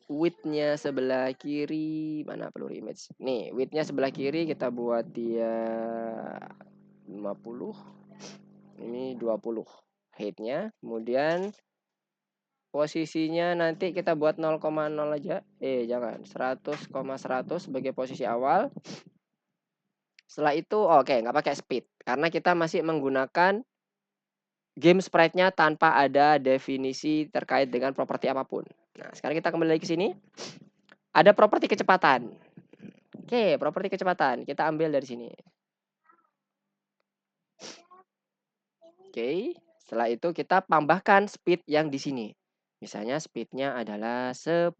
[SPEAKER 2] Width-nya sebelah kiri, mana peluru image? Nih, width-nya sebelah kiri kita buat dia 50. Ini 20 height-nya. Kemudian posisinya nanti kita buat 0,0 aja. Jangan. 100,100 sebagai posisi awal. Setelah itu oke, nggak pakai speed karena kita masih menggunakan game sprite-nya tanpa ada definisi terkait dengan properti apapun. Nah, sekarang kita kembali lagi ke sini. Ada properti kecepatan. Oke, properti kecepatan kita ambil dari sini. Oke, setelah itu kita tambahkan speed yang di sini. Misalnya speed-nya adalah 10.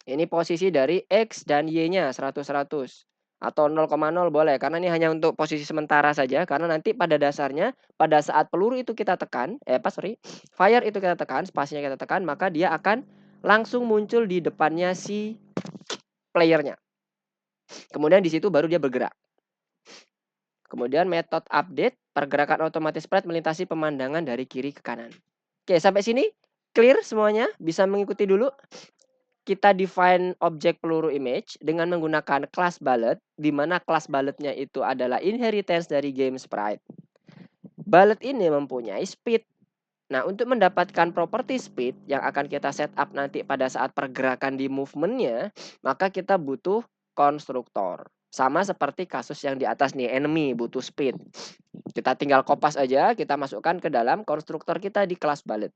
[SPEAKER 2] Ini posisi dari X dan Y-nya 100-100. Atau 0,0 boleh, karena ini hanya untuk posisi sementara saja. Karena nanti pada dasarnya, pada saat peluru itu kita tekan, fire itu kita tekan, spasinya kita tekan, maka dia akan langsung muncul di depannya si playernya. Kemudian di situ baru dia bergerak. Kemudian metode update, pergerakan otomatis sprite melintasi pemandangan dari kiri ke kanan. Oke, sampai sini clear semuanya? Bisa mengikuti dulu? Kita define objek peluru image dengan menggunakan class bullet, di mana class bullet-nya itu adalah inheritance dari game sprite. Bullet ini mempunyai speed. Nah, untuk mendapatkan properti speed yang akan kita set up nanti pada saat pergerakan di movement-nya, maka kita butuh konstruktor. Sama seperti kasus yang di atas nih, enemy butuh speed. Kita tinggal kopas aja, kita masukkan ke dalam konstruktor kita di class bullet.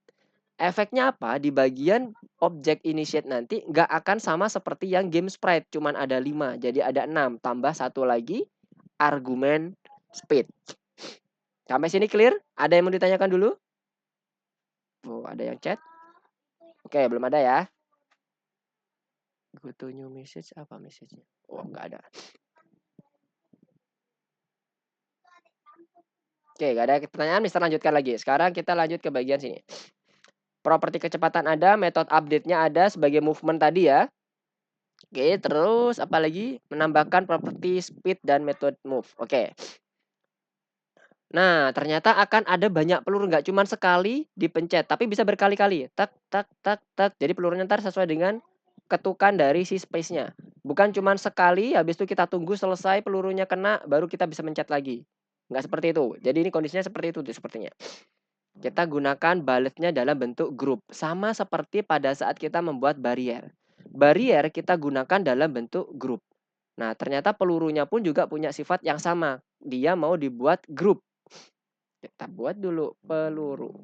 [SPEAKER 2] Efeknya apa? Di bagian objek initiate nanti nggak akan sama seperti yang game sprite. Cuman ada 5. Jadi ada 6. Tambah satu lagi argumen speed. Sampai sini clear? Ada yang mau ditanyakan dulu? Ada yang chat? Oke, belum ada ya. Go to new message. Apa message-nya? Nggak ada. Oke, nggak ada pertanyaan. Mister lanjutkan lagi. Sekarang kita lanjut ke bagian sini. Properti kecepatan ada, metode update-nya ada sebagai movement tadi ya. Oke, terus apa lagi? Menambahkan properti speed dan method move. Oke. Nah, ternyata akan ada banyak peluru, nggak cuma sekali dipencet, tapi bisa berkali-kali. Tak, tak, tak, tak. Jadi pelurunya ntar sesuai dengan ketukan dari si space-nya. Bukan cuma sekali, habis itu kita tunggu selesai pelurunya kena, baru kita bisa mencet lagi. Nggak seperti itu. Jadi ini kondisinya seperti itu sepertinya. Kita gunakan bullet-nya dalam bentuk grup. Sama seperti pada saat kita membuat barrier. Barrier kita gunakan dalam bentuk grup. Nah, ternyata pelurunya pun juga punya sifat yang sama. dia mau dibuat grup. Kita buat dulu peluru.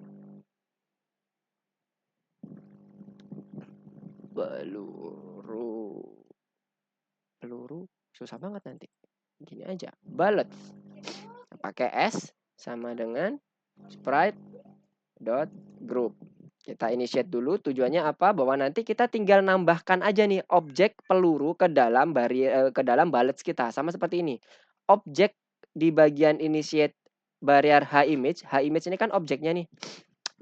[SPEAKER 2] Peluru susah banget nanti. Gini aja, bullet. Pakai S sama dengan sprite.group. Kita initiate dulu, tujuannya apa? Bahwa nanti kita tinggal nambahkan aja nih objek peluru ke dalam bullets kita. Sama seperti ini. Objek di bagian initiate barrier HImage. HImage ini kan objeknya nih.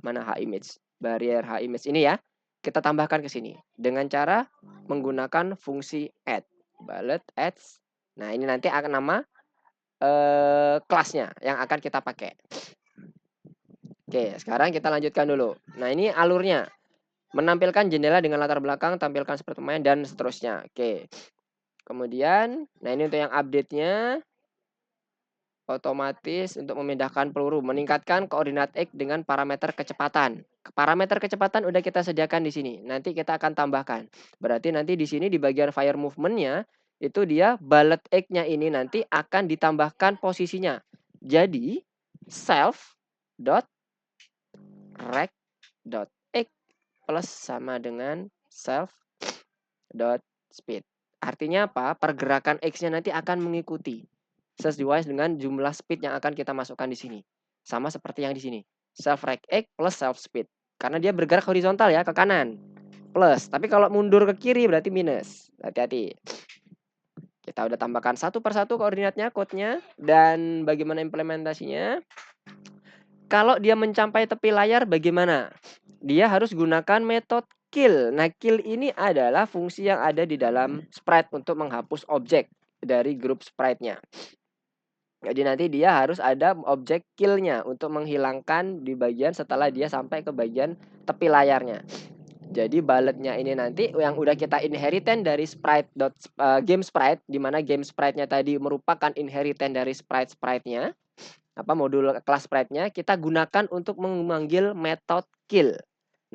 [SPEAKER 2] Mana HImage? Barrier HImage ini ya. Kita tambahkan ke sini dengan cara menggunakan fungsi add. Bullet adds. Nah, ini nanti akan nama kelasnya yang akan kita pakai. Oke, sekarang kita lanjutkan dulu. Nah, ini alurnya. Menampilkan jendela dengan latar belakang, tampilkan seperti pemain, dan seterusnya. Oke. Kemudian, nah ini untuk yang update-nya. Otomatis untuk memindahkan peluru, meningkatkan koordinat X dengan parameter kecepatan. Parameter kecepatan udah kita sediakan di sini. Nanti kita akan tambahkan. Berarti nanti di sini di bagian fire movement-nya, itu dia bullet X-nya ini nanti akan ditambahkan posisinya. Jadi, self.rect.x plus sama dengan self.speed. Artinya apa? Pergerakan X-nya nanti akan mengikuti sesuai dengan jumlah speed yang akan kita masukkan di sini. Sama seperti yang di sini. Self rect X plus self speed. Karena dia bergerak horizontal ya, ke kanan. Plus. Tapi kalau mundur ke kiri berarti minus. Hati-hati. Kita udah tambahkan satu persatu koordinatnya, code-nya. Dan bagaimana implementasinya. Kalau dia mencapai tepi layar bagaimana? Dia harus gunakan metode kill. Nah, kill ini adalah fungsi yang ada di dalam sprite untuk menghapus objek dari grup sprite-nya. Jadi nanti dia harus ada objek kill-nya untuk menghilangkan di bagian setelah dia sampai ke bagian tepi layarnya. Jadi bullet-nya ini nanti yang udah kita inheritance dari game sprite, di mana game sprite-nya tadi merupakan inheritance dari sprite-nya, modul kelas sprite-nya, kita gunakan untuk memanggil method kill.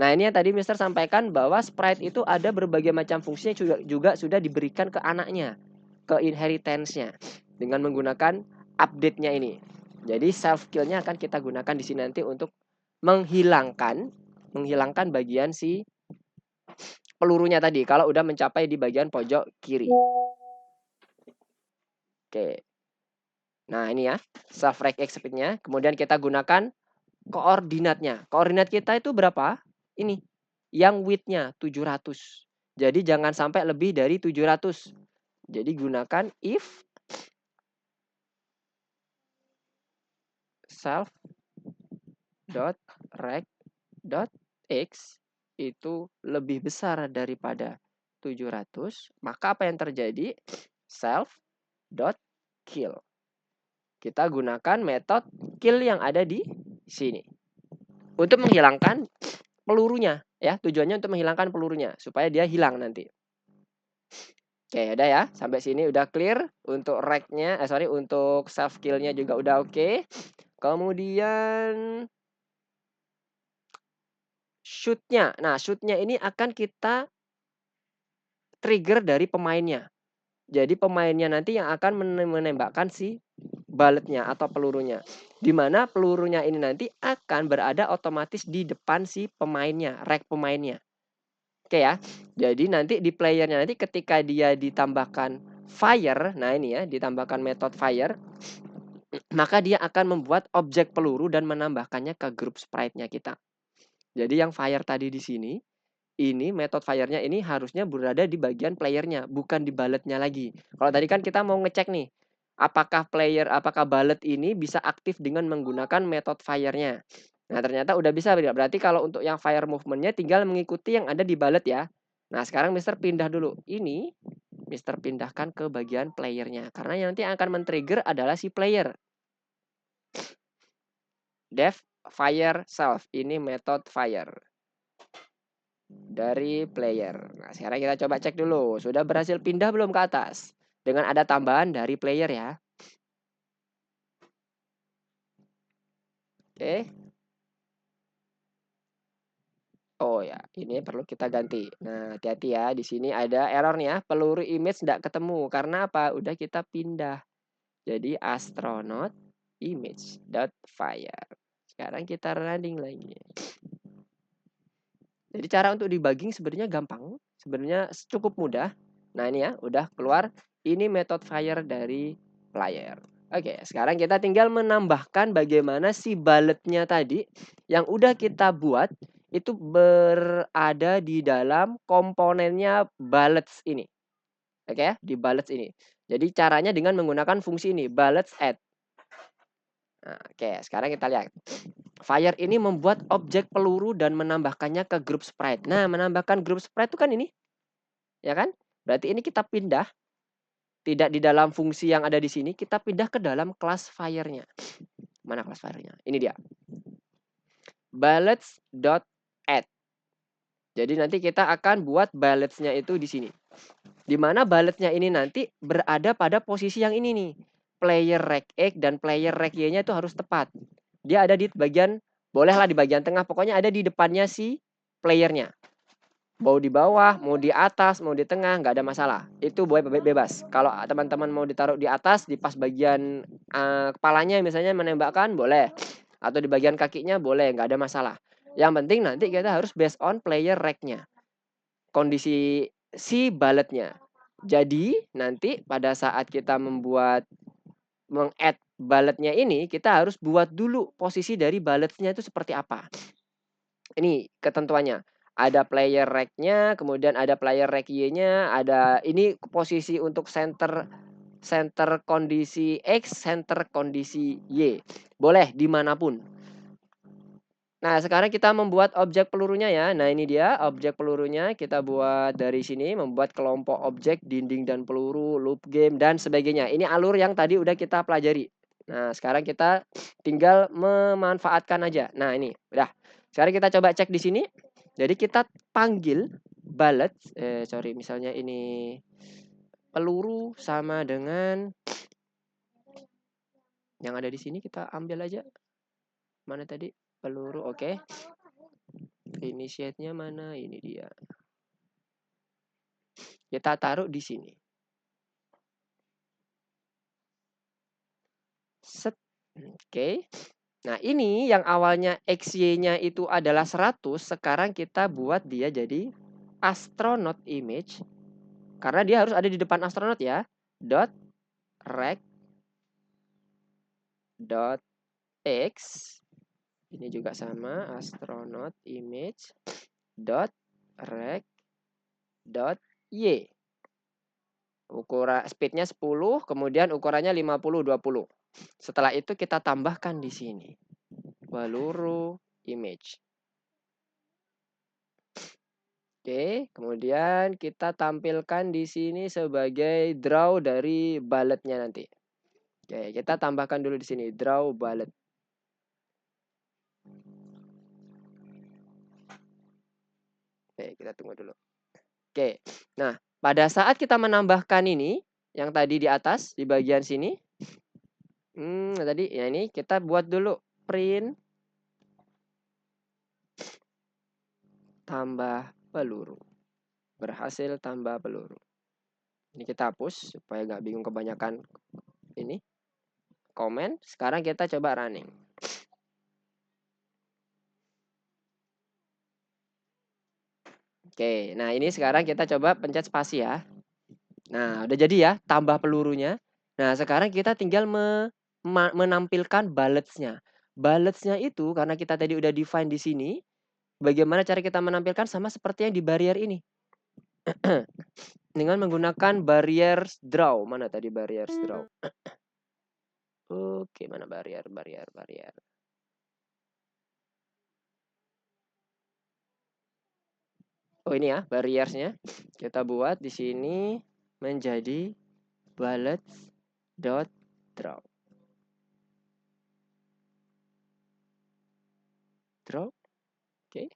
[SPEAKER 2] Nah, ini yang tadi Mister sampaikan bahwa sprite itu ada berbagai macam fungsinya juga sudah diberikan ke anaknya, ke inheritance-nya dengan menggunakan update-nya ini. Jadi self kill-nya akan kita gunakan di sini nanti untuk menghilangkan bagian si pelurunya tadi kalau udah mencapai di bagian pojok kiri. Oke. Nah, ini ya, self rect speed-nya. Kemudian kita gunakan koordinatnya. Koordinat kita itu berapa? Ini. Yang width-nya 700. Jadi jangan sampai lebih dari 700. Jadi gunakan if self.rect.x itu lebih besar daripada 700, maka apa yang terjadi? Self.kill. Kita gunakan metode kill yang ada di sini. Untuk menghilangkan pelurunya, ya. Tujuannya untuk menghilangkan pelurunya supaya dia hilang nanti. Oke, udah ya. Sampai sini udah clear untuk rect-nya, untuk self kill-nya juga udah oke. Kemudian shoot-nya. Nah, shoot-nya ini akan kita trigger dari pemainnya. Jadi pemainnya nanti yang akan menembakkan si bullet-nya atau pelurunya. Di mana pelurunya ini nanti akan berada otomatis di depan si pemainnya, rek pemainnya. Oke ya. Jadi nanti di playernya nanti ketika dia ditambahkan fire, nah ini ya, ditambahkan metode fire, maka dia akan membuat objek peluru dan menambahkannya ke grup sprite-nya kita. Jadi yang fire tadi di sini, ini metode fire-nya ini harusnya berada di bagian playernya, bukan di bullet-nya lagi. Kalau tadi kan kita mau ngecek nih, apakah bullet ini bisa aktif dengan menggunakan metode fire-nya. Nah, ternyata udah bisa. Berarti kalau untuk yang fire movement-nya tinggal mengikuti yang ada di bullet ya. Nah, sekarang Mister pindah dulu. Ini Mister pindahkan ke bagian player-nya. Karena yang nanti akan men-trigger adalah si player. Def fire self. Ini metode fire dari player. Nah, sekarang kita coba cek dulu. Sudah berhasil pindah belum ke atas? Dengan ada tambahan dari player ya. Oke. Oh ya, ini perlu kita ganti. Nah, hati-hati ya. Di sini ada error nih ya. Peluru image tidak ketemu. Karena apa? Udah kita pindah. jadi astronaut image.fire. Sekarang kita running lagi. Jadi cara untuk debugging sebenarnya gampang, sebenarnya cukup mudah. Nah ini ya, udah keluar. Ini metode fire dari player. Oke, sekarang kita tinggal menambahkan bagaimana si bulletnya tadi yang udah kita buat itu berada di dalam komponennya bullets ini. Oke ya, di bullets ini. Jadi caranya dengan menggunakan fungsi ini, bullets add. Nah, oke, sekarang kita lihat. Fire ini membuat objek peluru dan menambahkannya ke grup sprite. Nah, menambahkan grup sprite itu kan ini. Ya kan? Berarti ini kita pindah. Tidak di dalam fungsi yang ada di sini. Kita pindah ke dalam kelas fire-nya. Mana kelas fire-nya? Ini dia. Bullets.add. Jadi nanti kita akan buat bullets-nya itu di sini. Di mana bullet-nya ini nanti berada pada posisi yang ini nih. Player rec X dan player rec Y-nya itu harus tepat. Dia ada di bagian, bolehlah di bagian tengah, pokoknya ada di depannya si playernya. Mau di bawah, mau di atas, mau di tengah, nggak ada masalah. Itu boleh bebas. Kalau teman-teman mau ditaruh di atas, di pas bagian kepalanya misalnya menembakkan, boleh. Atau di bagian kakinya, boleh, nggak ada masalah. Yang penting nanti kita harus based on player rec-nya. Kondisi si bullet-nya. Jadi nanti pada saat kita meng-add bullet-nya ini, kita harus buat dulu posisi dari bullet-nya itu seperti apa. Ini ketentuannya. Ada player rec-nya, kemudian ada player rec Y-nya, ada ini posisi untuk center kondisi X, center kondisi Y. Boleh dimanapun. Nah, sekarang kita membuat objek pelurunya ya. Nah, ini dia objek pelurunya. Kita buat dari sini, membuat kelompok objek, dinding dan peluru, loop game, dan sebagainya. Ini alur yang tadi udah kita pelajari. Nah, sekarang kita tinggal memanfaatkan aja. Nah, ini udah. Sekarang kita coba cek di sini. Jadi kita panggil bullet, misalnya ini peluru sama dengan yang ada di sini, kita ambil aja. Mana tadi? Peluru, oke. Initiate-nya mana? Ini dia. Kita taruh di sini. Set. Oke. Nah, ini yang awalnya XY-nya itu adalah 100, sekarang kita buat dia jadi astronaut image. Karena dia harus ada di depan astronaut ya. Dot rec dot x. Ini juga sama, astronaut image dot rec dot y. Ukuran speednya 10, kemudian ukurannya 50 20. Setelah itu kita tambahkan di sini peluru image. Oke, kemudian kita tampilkan di sini sebagai draw dari bullet-nya nanti. Oke, kita tambahkan dulu di sini draw bullet. Oke, kita tunggu dulu. Oke. Nah, pada saat kita menambahkan ini yang tadi di atas di bagian sini, tadi ya ini kita buat dulu print tambah peluru. Berhasil tambah peluru. Ini kita hapus supaya nggak bingung kebanyakan ini komen. Sekarang kita coba running. Oke, nah ini sekarang kita coba pencet spasi ya. Nah, udah jadi ya, tambah pelurunya. Nah, sekarang kita tinggal menampilkan bullets-nya. Bullets-nya itu karena kita tadi udah define di sini, bagaimana cara kita menampilkan sama seperti yang di barrier ini. Dengan menggunakan barriers draw. Mana tadi barriers draw? Oke, mana barrier. Oh, ini ya barriersnya. Kita buat di sini menjadi bullets dot draw. Draw. Oke.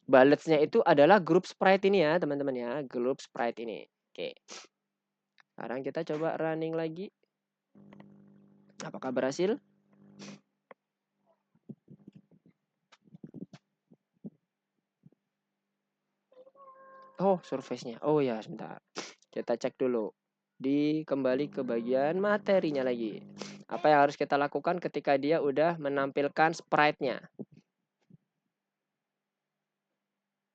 [SPEAKER 2] Bullets-nya itu adalah grup sprite ini ya, teman-teman ya. Grup sprite ini. Oke. Sekarang kita coba running lagi. Apakah berhasil? Oh, surface-nya. Oh ya, sebentar. Kita cek dulu. kembali ke bagian materinya lagi. Apa yang harus kita lakukan ketika dia udah menampilkan sprite-nya?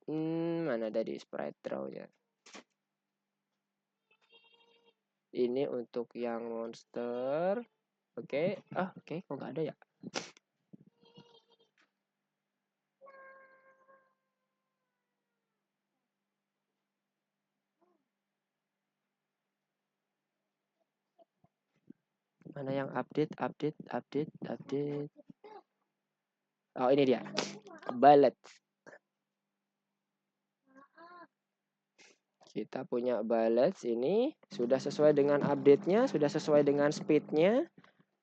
[SPEAKER 2] Mana tadi sprite draw-nya? Ini untuk yang monster. Oke. Oke, kok nggak ada ya? Mana yang update? Oh, ini dia. Ballet. Kita punya ballet ini sudah sesuai dengan update-nya, sudah sesuai dengan speed-nya.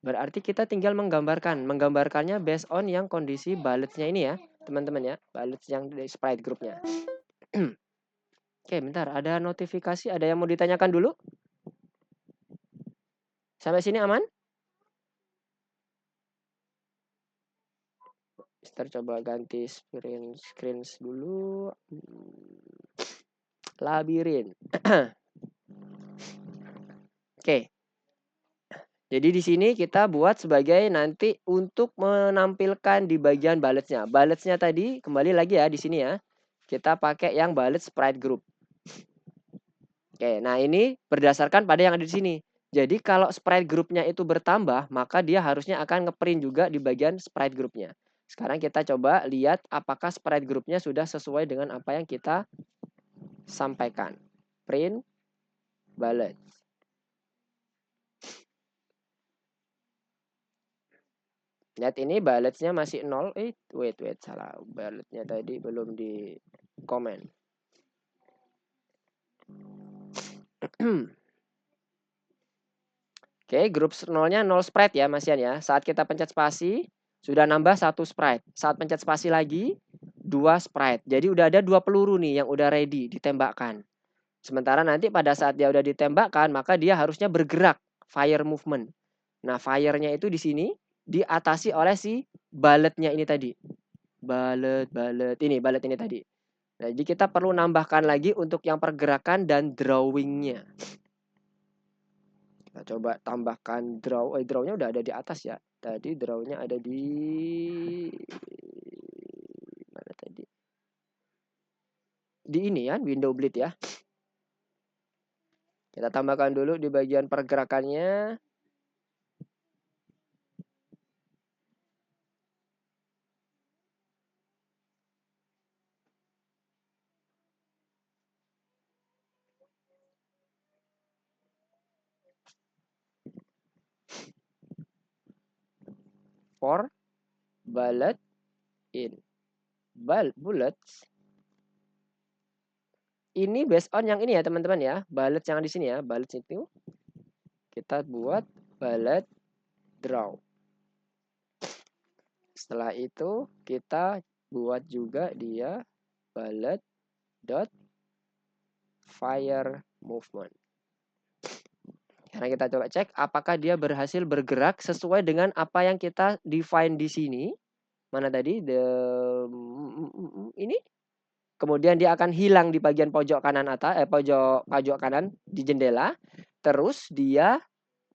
[SPEAKER 2] Berarti kita tinggal menggambarkannya based on yang kondisi ballet-nya ini ya, teman-teman ya. Ballet yang dari sprite group-nya. Oke, bentar, ada notifikasi, ada yang mau ditanyakan dulu? Sampai sini aman? Mister coba ganti screen dulu. Labirin. Oke. Jadi di sini kita buat sebagai nanti untuk menampilkan di bagian balletnya. Balletnya tadi kembali lagi ya di sini ya. Kita pakai yang ballet sprite group. Oke, nah ini berdasarkan pada yang ada di sini. Jadi kalau sprite groupnya itu bertambah, maka dia harusnya akan ngeprint juga di bagian sprite groupnya. Sekarang kita coba lihat apakah sprite groupnya sudah sesuai dengan apa yang kita sampaikan. Print ballet. Lihat ini balletnya masih 0. Wait, salah. Balletnya tadi belum di komen. Oke, grup 0-nya 0 sprite ya Masian ya. Saat kita pencet spasi, sudah nambah 1 sprite. Saat pencet spasi lagi, 2 sprite. Jadi udah ada 2 peluru nih yang udah ready ditembakkan. Sementara nanti pada saat dia udah ditembakkan, maka dia harusnya bergerak, fire movement. Nah, fire-nya itu di sini diatasi oleh si balletnya ini tadi. Ballet ini tadi. Nah, jadi kita perlu nambahkan lagi untuk yang pergerakan dan drawing-nya. Kita coba tambahkan draw. Draw-nya udah ada di atas ya. Tadi draw-nya ada di mana tadi? Di ini ya, window bleed ya. Kita tambahkan dulu di bagian pergerakannya. For bullet in bullets. Ini based on yang ini ya teman-teman ya. Bullet yang di sini ya. Bullet itu kita buat bullet draw. Setelah itu kita buat juga dia bullet dot fire movement. Karena kita coba cek apakah dia berhasil bergerak sesuai dengan apa yang kita define di sini. Mana tadi? Ini. Kemudian dia akan hilang di bagian pojok kanan atas, pojok kanan di jendela. Terus dia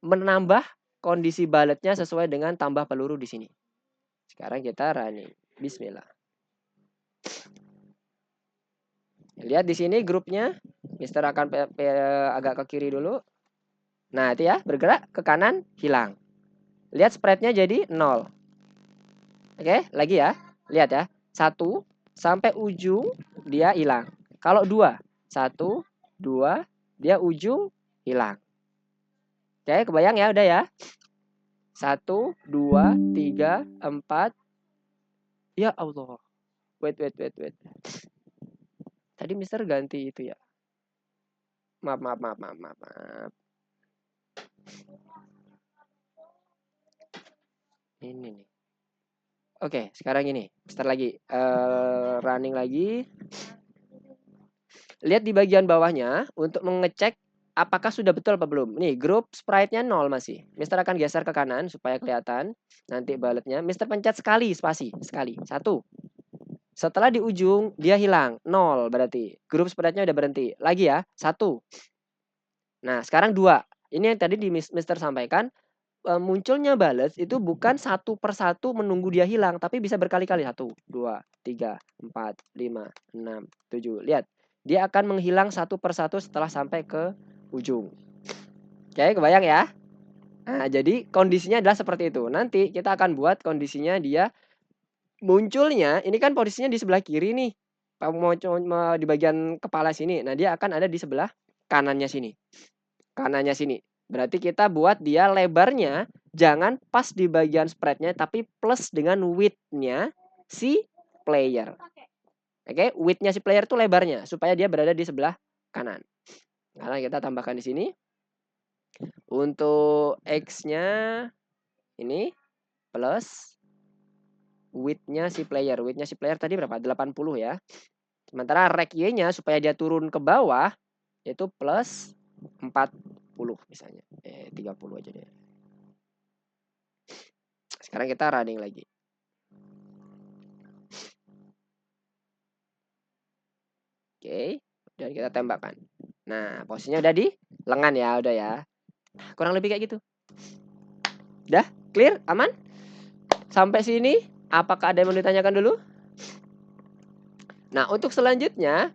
[SPEAKER 2] menambah kondisi balletnya sesuai dengan tambah peluru di sini. Sekarang kita running. Bismillah. Lihat di sini grupnya. Mister akan agak ke kiri dulu. Nah, itu ya, bergerak ke kanan, hilang. Lihat sprite-nya jadi 0. Oke, lagi ya. Lihat ya. 1 sampai ujung dia hilang. Kalau 2, 1, 2, dia ujung hilang. Oke, kebayang ya, udah ya. 1, 2, 3, 4. Ya Allah. Wait. Tadi Mister ganti itu ya. Maaf. Ini nih. Oke, sekarang ini. Mister lagi. Running lagi. Lihat di bagian bawahnya untuk mengecek apakah sudah betul apa belum. Nih, grup sprite-nya 0 masih. Mister akan geser ke kanan supaya kelihatan nanti balletnya. Mister pencet sekali spasi. Sekali. 1. Setelah di ujung dia hilang. 0 berarti. Grup sprite-nya udah berhenti. Lagi ya. 1. Nah, sekarang 2. Ini yang tadi Mister sampaikan, munculnya bullets itu bukan satu persatu menunggu dia hilang, tapi bisa berkali-kali. 1, 2, 3, 4, 5, 6, 7. Lihat, dia akan menghilang satu persatu setelah sampai ke ujung. Oke, kebayang ya? Nah, jadi kondisinya adalah seperti itu. Nanti kita akan buat kondisinya dia munculnya, ini kan posisinya di sebelah kiri nih. Mau di bagian kepala sini. Nah, dia akan ada di sebelah kanannya sini. Kanannya sini. Berarti kita buat dia lebarnya jangan pas di bagian spreadnya, tapi plus dengan width-nya si player. Oke, width-nya si player itu lebarnya supaya dia berada di sebelah kanan. Karena kita tambahkan di sini. Untuk X-nya ini plus width-nya si player. Width-nya si player tadi berapa? 80 ya. Sementara rect Y-nya supaya dia turun ke bawah itu plus 40 misalnya. 30 aja deh. Sekarang kita running lagi. Oke, dan kita tembakkan. Nah, posisinya udah di lengan ya, udah ya. Kurang lebih kayak gitu. Udah clear, aman? Sampai sini, apakah ada yang mau ditanyakan dulu? Nah, untuk selanjutnya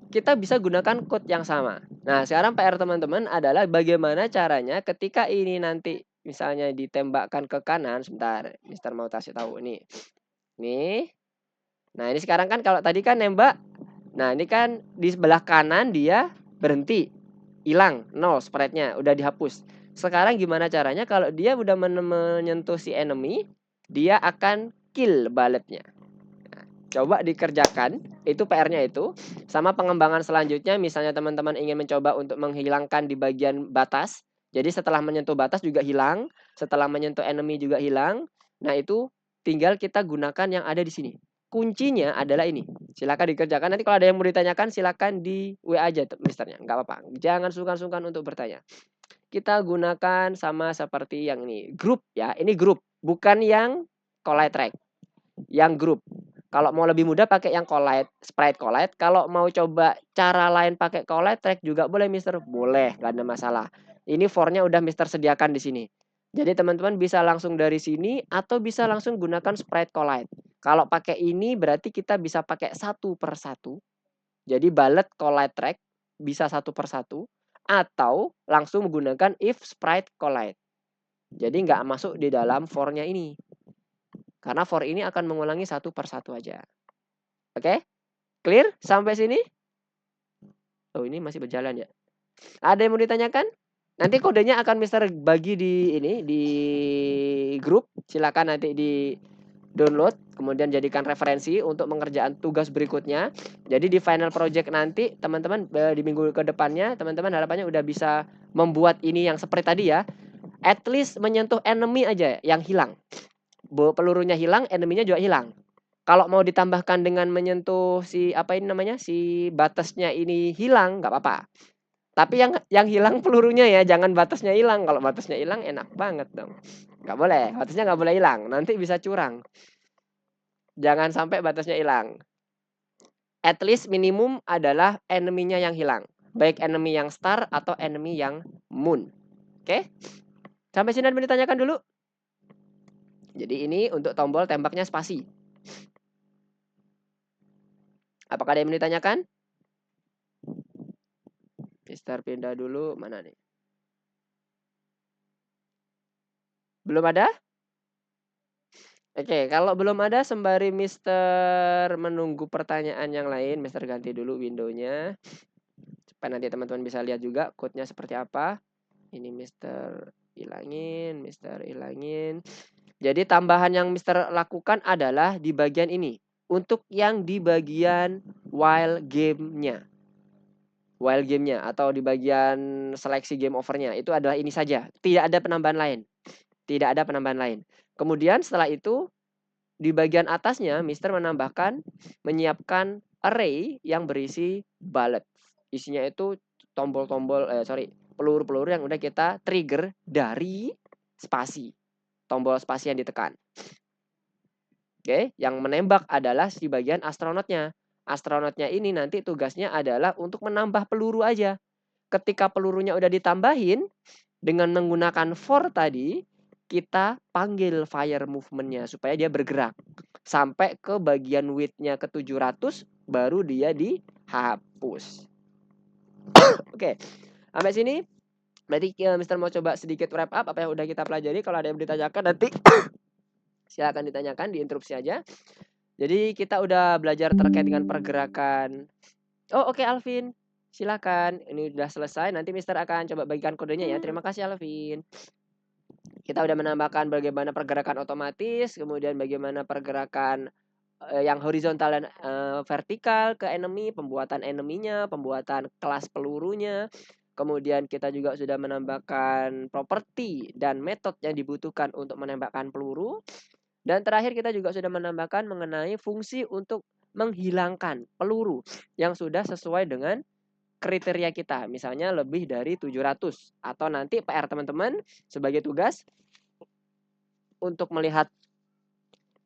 [SPEAKER 2] kita bisa gunakan code yang sama. Nah, sekarang PR teman-teman adalah bagaimana caranya ketika ini nanti misalnya ditembakkan ke kanan. Sebentar, Mister mau kasih tahu ini. Nih. Nah, ini sekarang kan kalau tadi kan nembak. Nah, ini kan di sebelah kanan dia berhenti. Hilang, 0 spreadnya, udah dihapus. Sekarang gimana caranya kalau dia udah menyentuh si enemy, dia akan kill bulletnya. Nah, coba dikerjakan, itu PR-nya itu. Sama pengembangan selanjutnya, misalnya teman-teman ingin mencoba untuk menghilangkan di bagian batas. Jadi setelah menyentuh batas juga hilang, setelah menyentuh enemy juga hilang. Nah, itu tinggal kita gunakan yang ada di sini. Kuncinya adalah ini. Silakan dikerjakan. Nanti kalau ada yang mau ditanyakan silakan di WA aja misternya. Enggak apa-apa. Jangan sungkan-sungkan untuk bertanya. Kita gunakan sama seperti yang ini. Grup ya. Ini grup, bukan yang collide track. Yang grup. Kalau mau lebih mudah pakai yang collide, sprite collide. Kalau mau coba cara lain pakai collide track juga boleh, Mister. Boleh, enggak ada masalah. Ini for-nya udah Mister sediakan di sini. Jadi teman-teman bisa langsung dari sini atau bisa langsung gunakan sprite collide. Kalau pakai ini berarti kita bisa pakai satu per satu. Jadi bullet collide track bisa satu per satu. Atau langsung menggunakan if sprite collide. Jadi nggak masuk di dalam for-nya ini. Karena for ini akan mengulangi satu per satu aja. Oke? Clear sampai sini? Oh, ini masih berjalan ya. Ada yang mau ditanyakan? Nanti kodenya akan Mister bagi di ini di grup. Silakan nanti di download, kemudian jadikan referensi untuk mengerjakan tugas berikutnya. Jadi di final project nanti teman-teman di minggu ke depannya teman-teman harapannya udah bisa membuat ini yang seperti tadi ya. At least menyentuh enemy aja yang hilang. Pelurunya hilang, enemy-nya juga hilang. Kalau mau ditambahkan dengan menyentuh si apa ini namanya? Si batasnya ini hilang, nggak apa-apa. Tapi yang hilang pelurunya ya, jangan batasnya hilang. Kalau batasnya hilang enak banget dong. Nggak boleh, batasnya nggak boleh hilang. Nanti bisa curang. Jangan sampai batasnya hilang. At least minimum adalah enemy-nya yang hilang. Baik enemy yang star atau enemy yang moon. Oke? Sampai sini admin ditanyakan dulu. Jadi ini untuk tombol tembaknya spasi. Apakah ada yang ditanyakan? Mister pindah dulu, mana nih? Belum ada? Oke, kalau belum ada sembari Mister menunggu pertanyaan yang lain, Mister ganti dulu window-nya. Supaya nanti teman-teman bisa lihat juga code-nya seperti apa. Ini Mister hilangin, Mister hilangin. Jadi tambahan yang Mister lakukan adalah di bagian ini. Untuk yang di bagian while game-nya. While game-nya atau di bagian seleksi game over-nya. Itu adalah ini saja. Tidak ada penambahan lain. Tidak ada penambahan lain. Kemudian setelah itu di bagian atasnya Mister menambahkan menyiapkan array yang berisi bullet. Isinya itu peluru-peluru yang udah kita trigger dari spasi. Tombol spasi yang ditekan. Oke, yang menembak adalah si bagian astronotnya. Astronotnya ini nanti tugasnya adalah untuk menambah peluru aja. ketika pelurunya udah ditambahin dengan menggunakan for tadi, kita panggil fire movement-nya supaya dia bergerak sampai ke bagian width-nya ke 700 baru dia dihapus. Oke, sampai sini berarti Mister mau coba sedikit wrap up apa yang udah kita pelajari. Kalau ada yang ditanyakan nanti silakan ditanyakan, diinterupsi aja. Jadi kita udah belajar terkait dengan pergerakan. Oh oke, Alvin, silakan. Ini udah selesai. Nanti Mister akan coba bagikan kodenya ya. Terima kasih Alvin. Kita udah menambahkan bagaimana pergerakan otomatis, kemudian bagaimana pergerakan yang horizontal dan vertikal ke enemy, pembuatan enemy-nya, pembuatan kelas pelurunya. Kemudian kita juga sudah menambahkan properti dan metode yang dibutuhkan untuk menembakkan peluru. Dan terakhir kita juga sudah menambahkan mengenai fungsi untuk menghilangkan peluru yang sudah sesuai dengan kriteria kita. Misalnya lebih dari 700. Atau nanti PR teman-teman sebagai tugas untuk melihat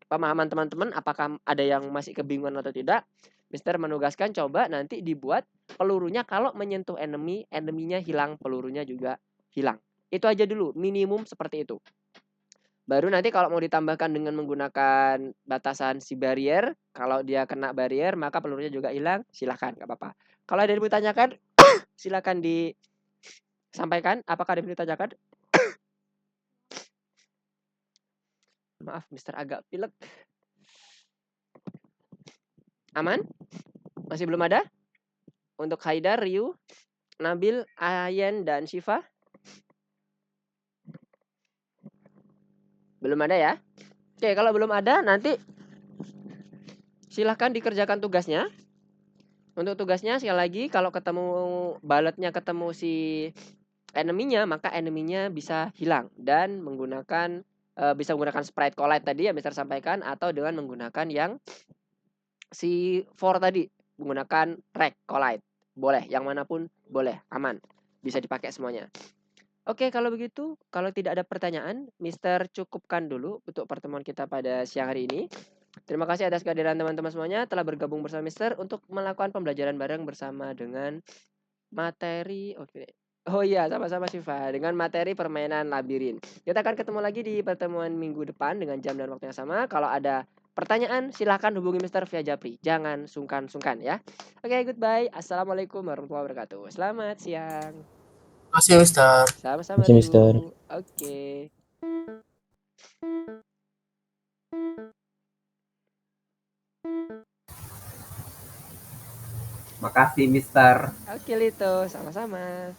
[SPEAKER 2] pemahaman teman-teman apakah ada yang masih kebingungan atau tidak. Mister menugaskan coba nanti dibuat pelurunya kalau menyentuh enemy, enemy-nya hilang, pelurunya juga hilang. Itu aja dulu, minimum seperti itu. Baru nanti kalau mau ditambahkan dengan menggunakan batasan si barrier, kalau dia kena barrier maka pelurunya juga hilang, silahkan, gak apa-apa. Kalau ada yang ditanyakan, silahkan disampaikan. Apakah ada yang ditanyakan? Maaf, Mister agak pilek. Aman? Masih belum ada? Untuk Haidar, Ryu, Nabil, Ayen, dan Shiva? Belum ada ya? Oke, kalau belum ada nanti silahkan dikerjakan tugasnya. Untuk tugasnya sekali lagi kalau ketemu baletnya ketemu si enemy-nya, maka enemy-nya bisa hilang dan bisa menggunakan sprite collide tadi yang Mister sampaikan atau dengan menggunakan yang si for tadi, menggunakan rect collide. Boleh, yang manapun boleh, aman. Bisa dipakai semuanya. Oke, kalau begitu, kalau tidak ada pertanyaan, Mister cukupkan dulu untuk pertemuan kita pada siang hari ini. Terima kasih atas kehadiran teman-teman semuanya telah bergabung bersama Mister untuk melakukan pembelajaran bareng bersama dengan materi. Oh iya, sama-sama Syifa, dengan materi permainan labirin. Kita akan ketemu lagi di pertemuan minggu depan dengan jam dan waktu yang sama. Kalau ada pertanyaan, silahkan hubungi Mister via Japri. Jangan sungkan-sungkan ya. Oke, goodbye. Assalamualaikum warahmatullahi wabarakatuh. Selamat siang.
[SPEAKER 4] Terima kasih, Mister.
[SPEAKER 2] Sama-sama,
[SPEAKER 3] Terima kasih, Mister.
[SPEAKER 2] Ryu. Oke.
[SPEAKER 5] Makasih, Mister.
[SPEAKER 2] Oke, Lito. Sama-sama.